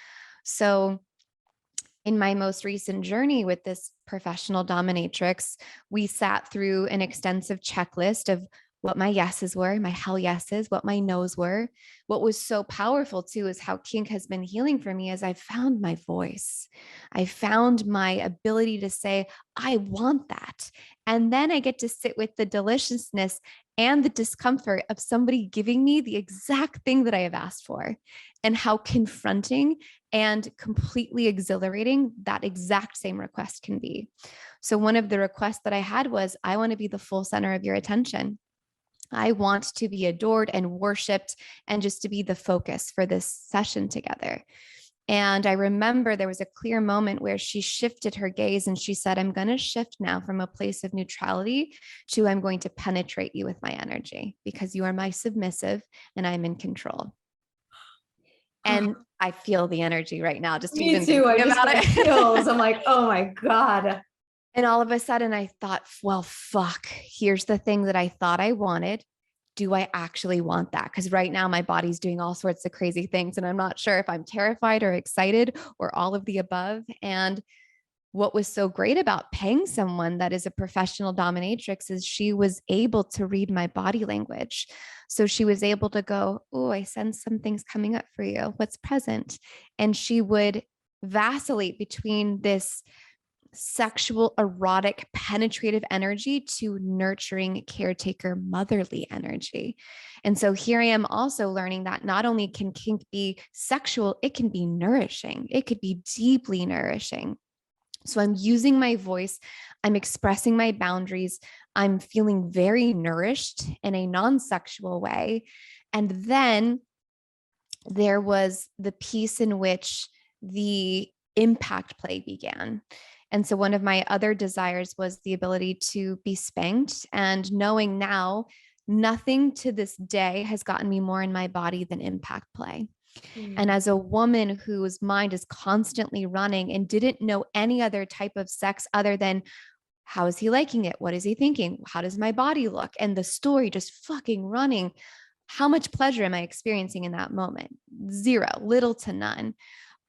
So in my most recent journey with this professional dominatrix, we sat through an extensive checklist of what my yeses were, my hell yeses, what my no's were. What was so powerful too is how kink has been healing for me as I found my voice. I found my ability to say, I want that. And then I get to sit with the deliciousness and the discomfort of somebody giving me the exact thing that I have asked for, and how confronting and completely exhilarating that exact same request can be. So, one of the requests that I had was, I want to be the full center of your attention. I want to be adored and worshiped and just to be the focus for this session together. And I remember there was a clear moment where she shifted her gaze and she said, I'm going to shift now from a place of neutrality to I'm going to penetrate you with my energy because you are my submissive and I'm in control. And I feel the energy right now, just Me even too. I thinking just about got it. chills. I'm like, oh my God. And all of a sudden I thought, well, fuck, here's the thing that I thought I wanted. Do I actually want that? Because right now my body's doing all sorts of crazy things. And I'm not sure if I'm terrified or excited or all of the above. And what was so great about paying someone that is a professional dominatrix is she was able to read my body language. So she was able to go, oh, I sense some things coming up for you. What's present? And she would vacillate between this sexual, erotic, penetrative energy to nurturing, caretaker, motherly energy. And so here I am also learning that not only can kink be sexual, it can be nourishing. It could be deeply nourishing. So I'm using my voice, I'm expressing my boundaries, I'm feeling very nourished in a non sexual way. And then there was the piece in which the impact play began. And so one of my other desires was the ability to be spanked. And knowing now, nothing to this day has gotten me more in my body than impact play. And as a woman whose mind is constantly running and didn't know any other type of sex other than how is he liking it? What is he thinking? How does my body look? And the story just fucking running. How much pleasure am I experiencing in that moment? Zero, little to none.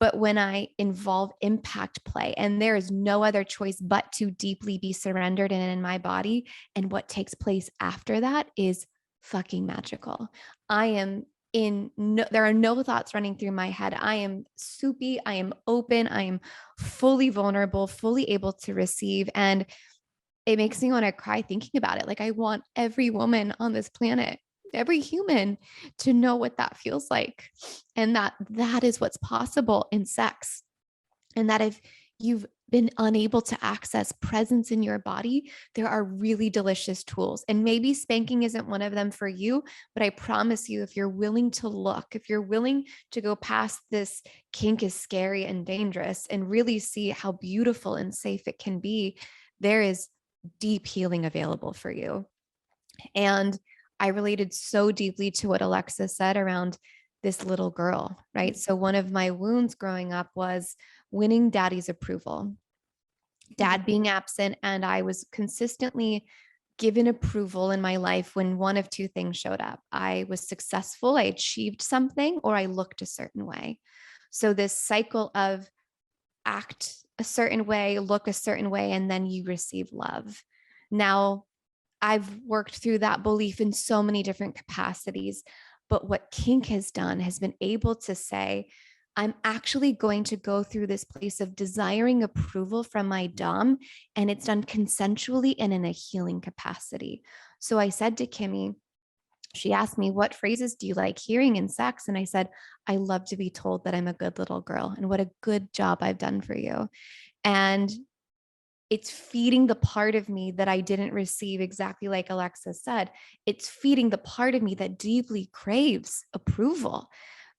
But when I involve impact play, and there is no other choice but to deeply be surrendered in my body, and what takes place after that is fucking magical. I am there are no thoughts running through my head. I am soupy. I am open. I am fully vulnerable, fully able to receive. And it makes me want to cry thinking about it. Like, I want every woman on this planet, every human, to know what that feels like. And that is what's possible in sex. And that if you've been unable to access presence in your body, there are really delicious tools. And maybe spanking isn't one of them for you, but I promise you, if you're willing to look, if you're willing to go past this kink is scary and dangerous and really see how beautiful and safe it can be, there is deep healing available for you. And I related so deeply to what Alexa said around this little girl, right? So one of my wounds growing up was winning daddy's approval, dad being absent. And I was consistently given approval in my life when one of two things showed up. I was successful, I achieved something, or I looked a certain way. So this cycle of act a certain way, look a certain way, and then you receive love. Now, I've worked through that belief in so many different capacities. But what kink has done has been able to say, I'm actually going to go through this place of desiring approval from my dom, and it's done consensually and in a healing capacity. So I said to Kimmy, she asked me, what phrases do you like hearing in sex? And I said, I love to be told that I'm a good little girl and what a good job I've done for you. And it's feeding the part of me that I didn't receive, exactly like Alexa said. It's feeding the part of me that deeply craves approval,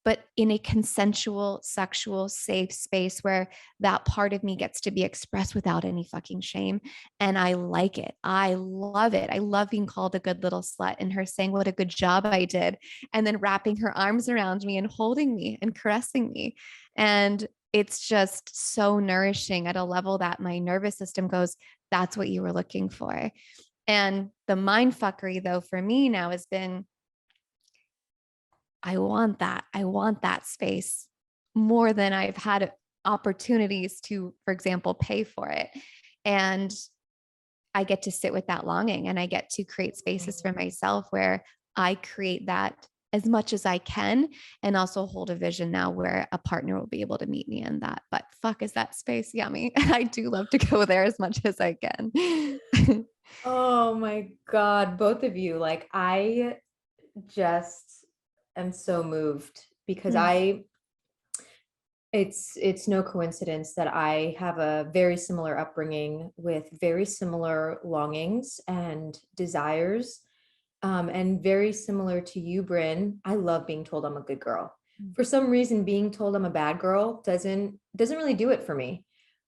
but in a consensual, sexual, safe space where that part of me gets to be expressed without any fucking shame. And I like it. I love it. I love being called a good little slut and her saying what a good job I did, and then wrapping her arms around me and holding me and caressing me. And it's just so nourishing at a level that my nervous system goes, that's what you were looking for. And the mind fuckery, though, for me now has been, I want that. I want that space more than I've had opportunities to, for example, pay for it. And I get to sit with that longing, and I get to create spaces for myself where I create that as much as I can, and also hold a vision now where a partner will be able to meet me in that. But fuck, is that space yummy? I do love to go there as much as I can. Oh my God, both of you. Like, I just am so moved because it's no coincidence that I have a very similar upbringing with very similar longings and desires. And very similar to you, Bryn, I love being told I'm a good girl. For some reason, being told I'm a bad girl doesn't really do it for me.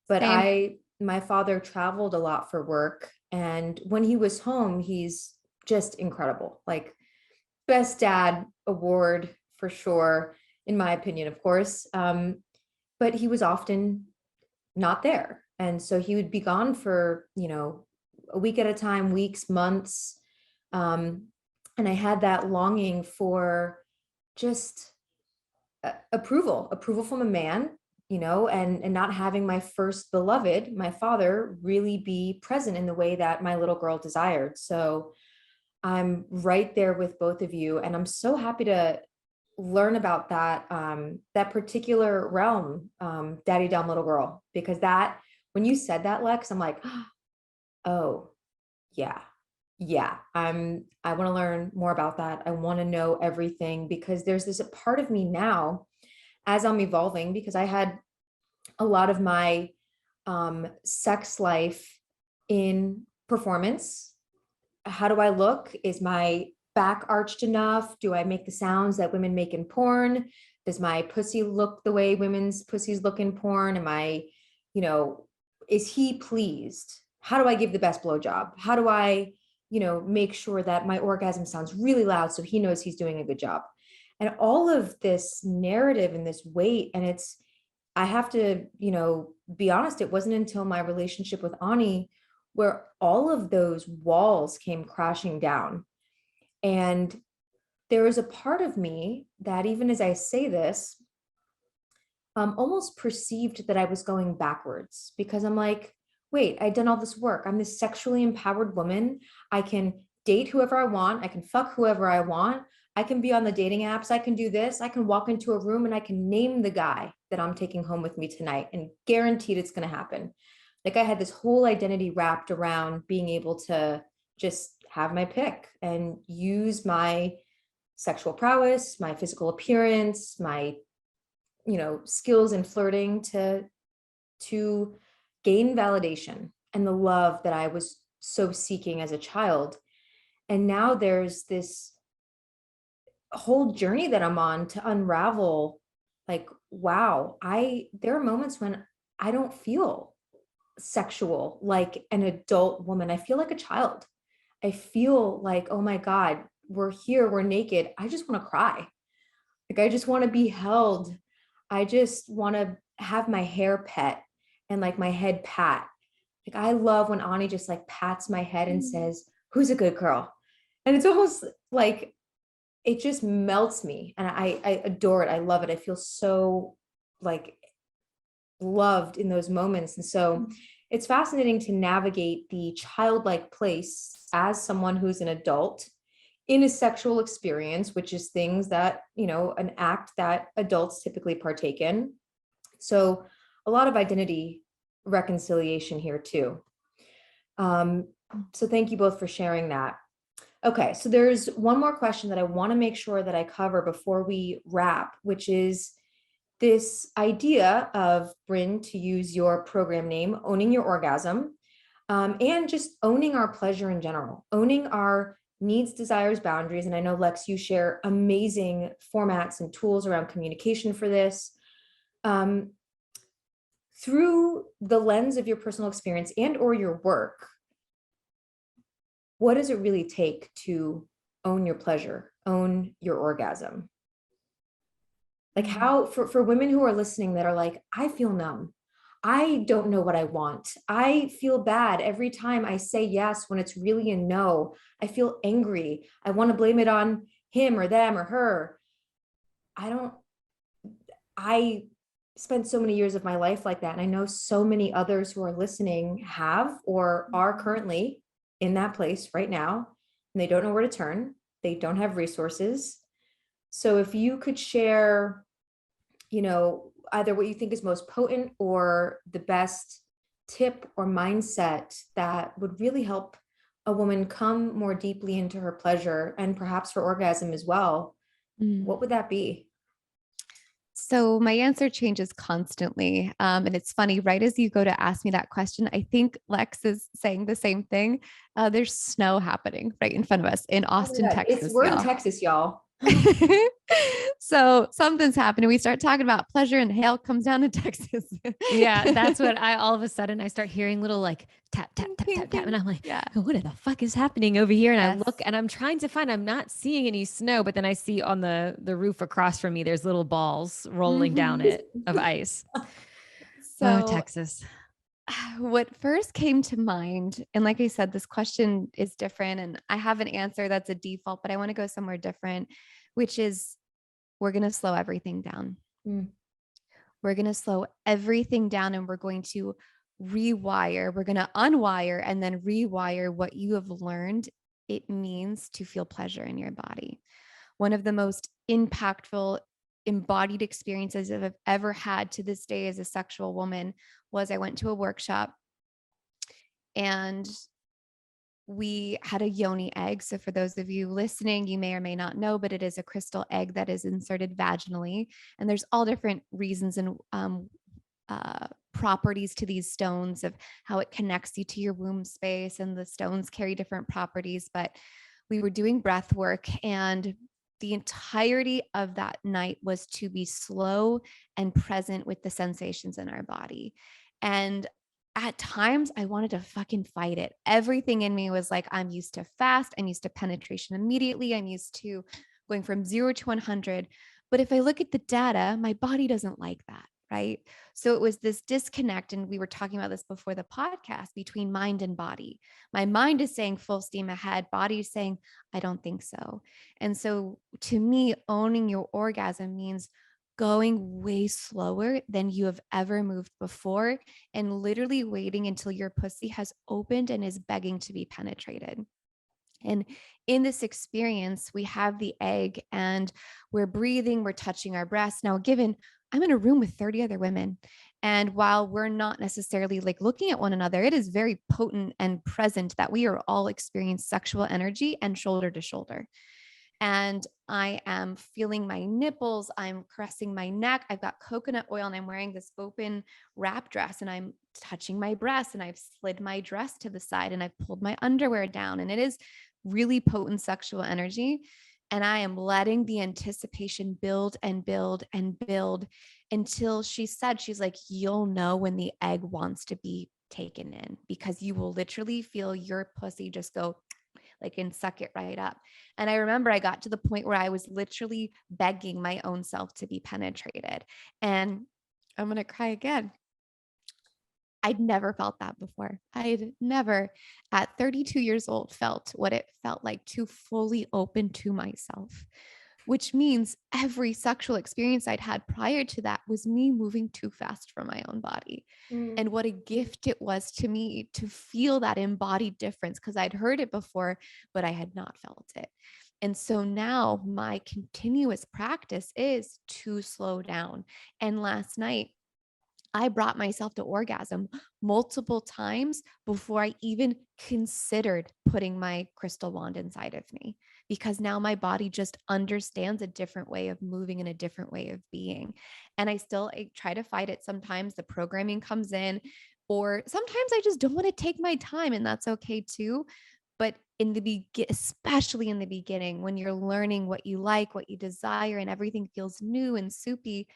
But Same. my father traveled a lot for work, and when he was home, he's just incredible. Like, best dad award for sure, in my opinion, of course. But he was often not there, and so he would be gone for a week at a time, weeks, months. And I had that longing for just approval from a man, and not having my first beloved, my father, really be present in the way that my little girl desired. So I'm right there with both of you, and I'm so happy to learn about that particular realm, daddy dumb little girl, because that, when you said that, Lex, I'm like, oh yeah, I want to learn more about that. I want to know everything, because there's this part of me now, as I'm evolving, because I had a lot of my sex life in performance. How do I look? Is my back arched enough? Do I make the sounds that women make in porn? Does my pussy look the way women's pussies look in porn? Am I, is he pleased? How do I give the best blowjob? How do I, make sure that my orgasm sounds really loud so he knows he's doing a good job? And all of this narrative and this weight, and I have to, be honest, it wasn't until my relationship with Ani where all of those walls came crashing down. And there is a part of me that, even as I say this, almost perceived that I was going backwards, because I'm like, wait, I've done all this work. I'm this sexually empowered woman. I can date whoever I want. I can fuck whoever I want. I can be on the dating apps. I can do this. I can walk into a room and I can name the guy that I'm taking home with me tonight and guaranteed it's going to happen. Like I had this whole identity wrapped around being able to just have my pick and use my sexual prowess, my physical appearance, my, skills in flirting to gain validation and the love that I was so seeking as a child. And now there's this whole journey that I'm on to unravel, like, wow, there are moments when I don't feel sexual like an adult woman. I feel like a child. I feel like, oh my God, we're here, we're naked. I just want to cry. Like, I just want to be held. I just want to have my hair pet and like my head pat. Like, I love when Ani just like pats my head and says, who's a good girl? And it's almost like, it just melts me. And I adore it. I love it. I feel so like loved in those moments. And so it's fascinating to navigate the childlike place as someone who's an adult in a sexual experience, which is things that, an act that adults typically partake in. So a lot of identity reconciliation here too. So thank you both for sharing that. Okay, so there's one more question that I want to make sure that I cover before we wrap, which is this idea of, Bryn, to use your program name, owning your orgasm, and just owning our pleasure in general, owning our needs, desires, boundaries. And I know, Lex, you share amazing formats and tools around communication for this. Through the lens of your personal experience and or your work, what does it really take to own your pleasure, own your orgasm? Like, how, for women who are listening that are like, I feel numb. I don't know what I want. I feel bad every time I say yes when it's really a no. I feel angry. I want to blame it on him or them or her. I spent so many years of my life like that. And I know so many others who are listening have or are currently in that place right now, and they don't know where to turn. They don't have resources. So if you could share, either what you think is most potent or the best tip or mindset that would really help a woman come more deeply into her pleasure and perhaps her orgasm as well, what would that be? So my answer changes constantly. And it's funny, right as you go to ask me that question, I think Lex is saying the same thing. There's snow happening right in front of us in Austin, Texas. We're in Texas, y'all. So something's happening. We start talking about pleasure and hail comes down to Texas. Yeah, that's what all of a sudden I start hearing little like tap, tap, tap, tap, tap. And I'm like, yeah, what the fuck is happening over here? And yes. I look and I'm trying to find, I'm not seeing any snow, but then I see on the roof across from me, there's little balls rolling down it of ice. So Texas. What first came to mind, and like I said, this question is different and I have an answer that's a default, but I want to go somewhere different, which is we're going to slow everything down. We're going to slow everything down and we're going to rewire. We're going to unwire and then rewire what you have learned it means to feel pleasure in your body. One of the most impactful embodied experiences I've ever had to this day as a sexual woman was I went to a workshop and we had a yoni egg. So for those of you listening, you may or may not know, but it is a crystal egg that is inserted vaginally. And there's all different reasons and properties to these stones of how it connects you to your womb space, and the stones carry different properties. But we were doing breath work, and the entirety of that night was to be slow and present with the sensations in our body. And at times I wanted to fucking fight it. Everything in me was like, I'm used to fast. I'm used to penetration immediately. I'm used to going from 0 to 100. But if I look at the data, my body doesn't like that. Right. So it was this disconnect. And we were talking about this before the podcast, between mind and body. My mind is saying full steam ahead. Body is saying, I don't think so. And so to me, owning your orgasm means going way slower than you have ever moved before and literally waiting until your pussy has opened and is begging to be penetrated. And in this experience, we have the egg and we're breathing, we're touching our breasts. Now, given I'm in a room with 30 other women, and while we're not necessarily like looking at one another, it is very potent and present that we are all experiencing sexual energy and shoulder to shoulder. And I am feeling my nipples. I'm caressing my neck. I've got coconut oil and I'm wearing this open wrap dress and I'm touching my breasts and I've slid my dress to the side and I've pulled my underwear down. And it is really potent sexual energy. And I am letting the anticipation build and build and build until she said, she's like, you'll know when the egg wants to be taken in because you will literally feel your pussy just go like and suck it right up. And I remember I got to the point where I was literally begging my own self to be penetrated. And I'm going to cry again. I'd never felt that before. I'd never at 32 years old felt what it felt like to fully open to myself, which means every sexual experience I'd had prior to that was me moving too fast for my own body. And what a gift it was to me to feel that embodied difference because I'd heard it before, but I had not felt it. And so now my continuous practice is to slow down. And last night, I brought myself to orgasm multiple times before I even considered putting my crystal wand inside of me, because now my body just understands a different way of moving and a different way of being. And I try to fight it. Sometimes the programming comes in, or sometimes I just don't want to take my time, and that's okay too. But especially in the beginning, when you're learning what you like, what you desire, and everything feels new and soupy,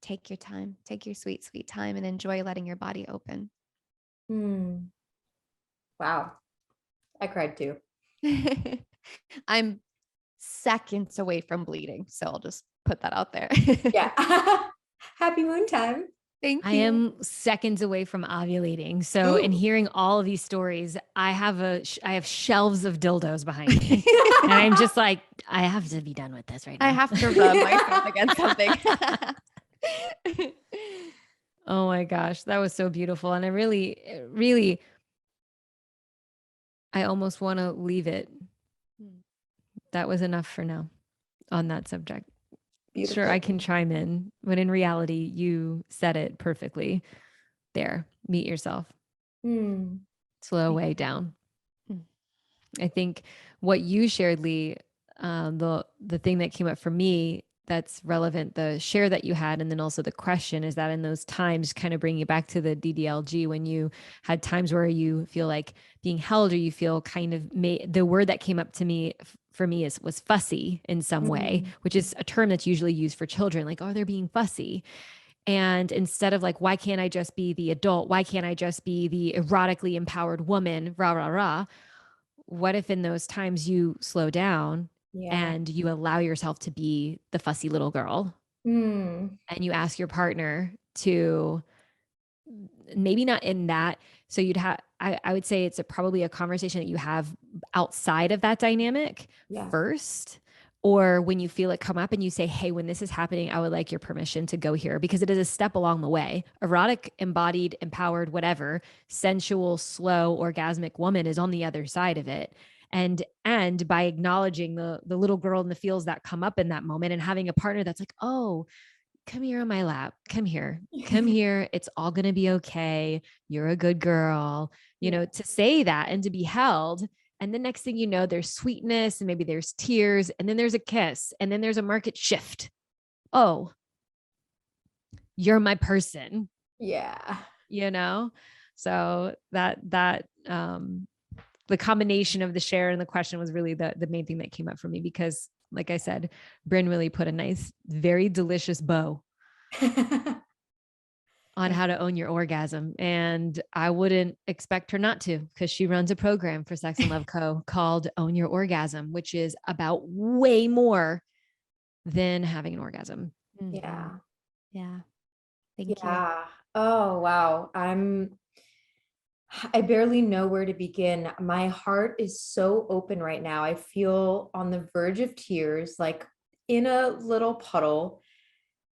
take your time, take your sweet, sweet time and enjoy letting your body open. Wow. I cried too. I'm seconds away from bleeding. So I'll just put that out there. Yeah. Happy moon time. Thank you. I am seconds away from ovulating. So, in hearing all of these stories, I have shelves of dildos behind me. And I'm just like, I have to be done with this right now. I have to rub myself against something. Oh my gosh, that was so beautiful. And I really, I almost want to leave it. That was enough for now on that subject. Beautiful. Sure, I can chime in, but in reality, you said it perfectly. There, meet yourself. Slow way down. I think what you shared, Lee, the thing that came up for me that's relevant, the share that you had, and then also the question is that in those times, kind of bringing it back to the DDLG, when you had times where you feel like being held, or you feel kind of the word that came up to me for me was fussy in some way, which is a term that's usually used for children, like, oh, they're being fussy. And instead of like, why can't I just be the adult? Why can't I just be the erotically empowered woman? Rah, rah, rah. What if in those times you slow down and you allow yourself to be the fussy little girl, and you ask your partner to, maybe not in that. So you'd have, I would say it's probably a conversation that you have outside of that dynamic first, or when you feel it come up and you say, hey, when this is happening, I would like your permission to go here, because it is a step along the way. Erotic, embodied, empowered, whatever, sensual, slow, orgasmic woman is on the other side of it. And by acknowledging the little girl in the feels that come up in that moment, and having a partner that's like, oh, come here on my lap, come here, it's all going to be okay. You're a good girl, you know, to say that and to be held. And the next thing you know, there's sweetness, and maybe there's tears, and then there's a kiss, and then there's a market shift. Oh, you're my person. Yeah. You know? So that the combination of the share and the question was really the main thing that came up for me, because like I said, Brynn really put a nice, very delicious bow on how to own your orgasm. And I wouldn't expect her not to, because she runs a program for Sex and Love Co. called Own Your Orgasm, which is about way more than having an orgasm. Yeah. Yeah. Thank you. Oh, wow. I barely know where to begin. My heart is so open right now. I feel on the verge of tears, like in a little puddle.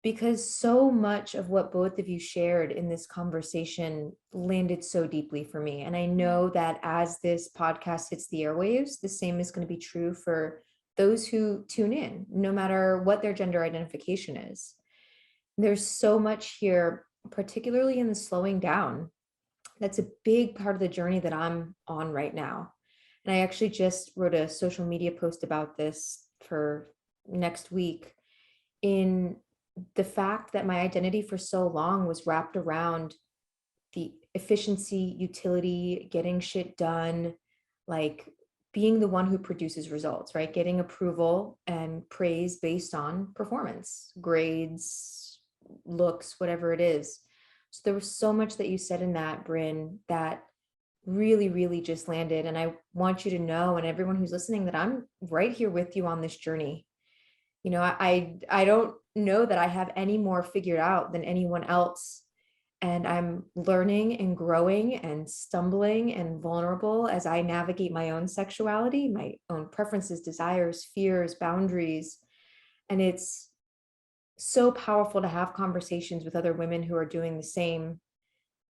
because so much of what both of you shared in this conversation landed so deeply for me. And I know that as this podcast hits the airwaves, the same is going to be true for those who tune in, no matter what their gender identification is. There's so much here, particularly in the slowing down. That's a big part of the journey that I'm on right now. And I actually just wrote a social media post about this for next week, in the fact that my identity for so long was wrapped around the efficiency, utility, getting shit done, like being the one who produces results, right? Getting approval and praise based on performance, grades, looks, whatever it is. So there was so much that you said in that, Bryn, that really, really just landed. And I want you to know, and everyone who's listening, that I'm right here with you on this journey. You know, I don't know that I have any more figured out than anyone else. And I'm learning and growing and stumbling and vulnerable as I navigate my own sexuality, my own preferences, desires, fears, boundaries. And it's so powerful to have conversations with other women who are doing the same,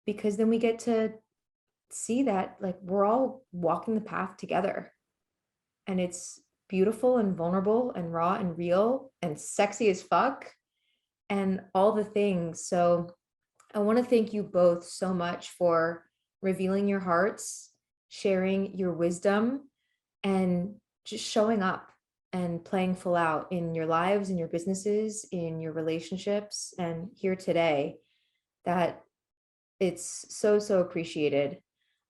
because then we get to see that like we're all walking the path together. And it's beautiful and vulnerable and raw and real and sexy as fuck and all the things. So I want to thank you both so much for revealing your hearts, sharing your wisdom, and just showing up and playing full out in your lives, in your businesses, in your relationships, and here today. That it's so, so appreciated.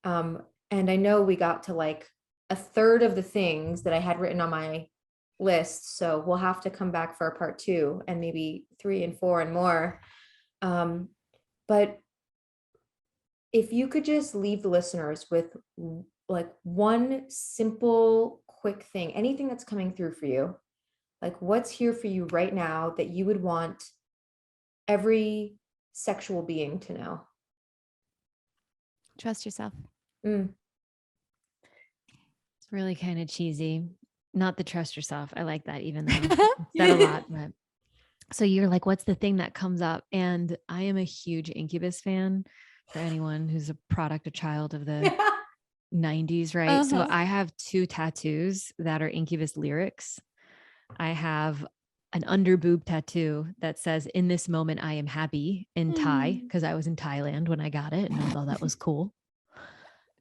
And I know we got to like a third of the things that I had written on my list. So we'll have to come back for a part 2 and maybe 3 and 4 and more. But if you could just leave the listeners with like one simple, quick thing, anything that's coming through for you, like what's here for you right now that you would want every sexual being to know? Trust yourself. Mm. It's really kind of cheesy. Not the trust yourself. I like that, even though it's said a lot. But so you're like, what's the thing that comes up? And I am a huge Incubus fan, for anyone who's a product, a child of the 90s, right? So I have 2 tattoos that are Incubus lyrics. I have an under boob tattoo that says, "In this moment, I am happy," in Thai, because I was in Thailand when I got it and I thought that was cool.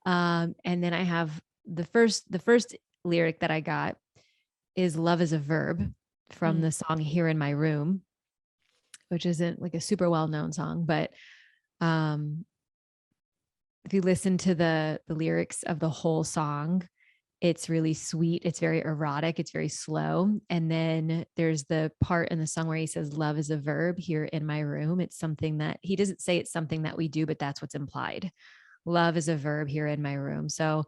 And then I have the first lyric that I got is "Love is a verb" from the song "Here in My Room," which isn't like a super well-known song, but if you listen to the lyrics of the whole song, it's really sweet. It's very erotic. It's very slow. And then there's the part in the song where he says, "Love is a verb here in my room." It's something that he doesn't say it's something that we do, but that's what's implied. Love is a verb here in my room. So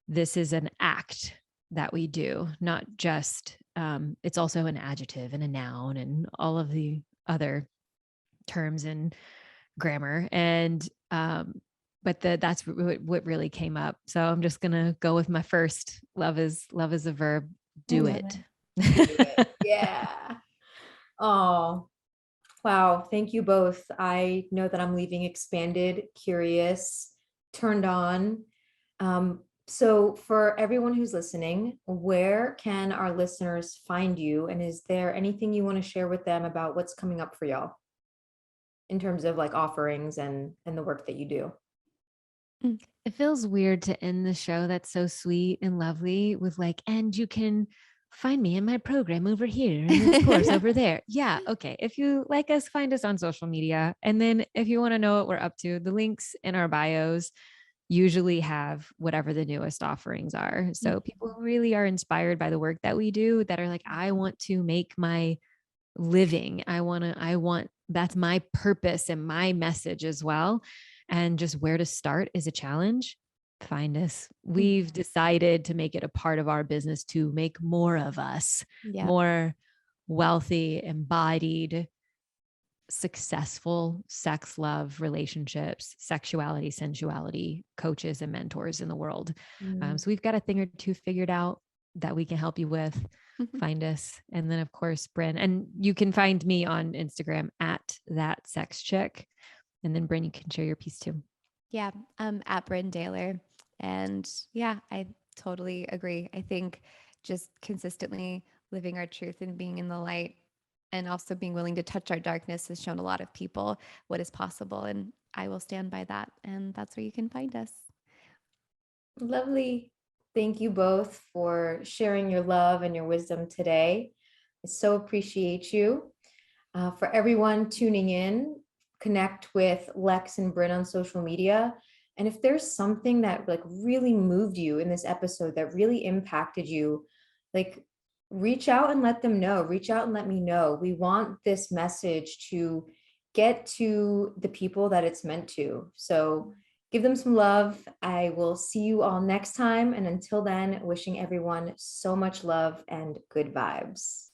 this is an act that we do, not just, it's also an adjective and a noun and all of the other terms and grammar. And, but that's what really came up. So I'm just going to go with my first. Love is a verb. Do it. Yeah. Oh, wow. Thank you both. I know that I'm leaving expanded, curious, turned on. So for everyone who's listening, where can our listeners find you? And is there anything you want to share with them about what's coming up for y'all in terms of like offerings and the work that you do? It feels weird to end the show that's so sweet and lovely with like, "And you can find me in my program over here and this course over there." Yeah. Okay. If you like us, find us on social media. And then if you want to know what we're up to, the links in our bios usually have whatever the newest offerings are. So people who really are inspired by the work that we do, that are like, "I want to make my living. That's my purpose and my message as well." And just where to start is a challenge. Find us. We've decided to make it a part of our business to make more of us, more wealthy, embodied, successful sex, love, relationships, sexuality, sensuality, coaches and mentors in the world. So we've got a thing or two figured out. that we can help you with, find us. And then of course, Brynn, and you can find me on Instagram at that sex chick. And then Brynn, you can share your piece too. Yeah, at Bryn Daylor. And yeah, I totally agree. I think just consistently living our truth and being in the light and also being willing to touch our darkness has shown a lot of people what is possible. And I will stand by that. And that's where you can find us. Lovely. Thank you both for sharing your love and your wisdom today. I so appreciate you. For everyone tuning in, connect with Lex and Bryn on social media. And if there's something that like really moved you in this episode that really impacted you, like reach out and let them know. Reach out and let me know. We want this message to get to the people that it's meant to. So give them some love. I will see you all next time. And until then, wishing everyone so much love and good vibes.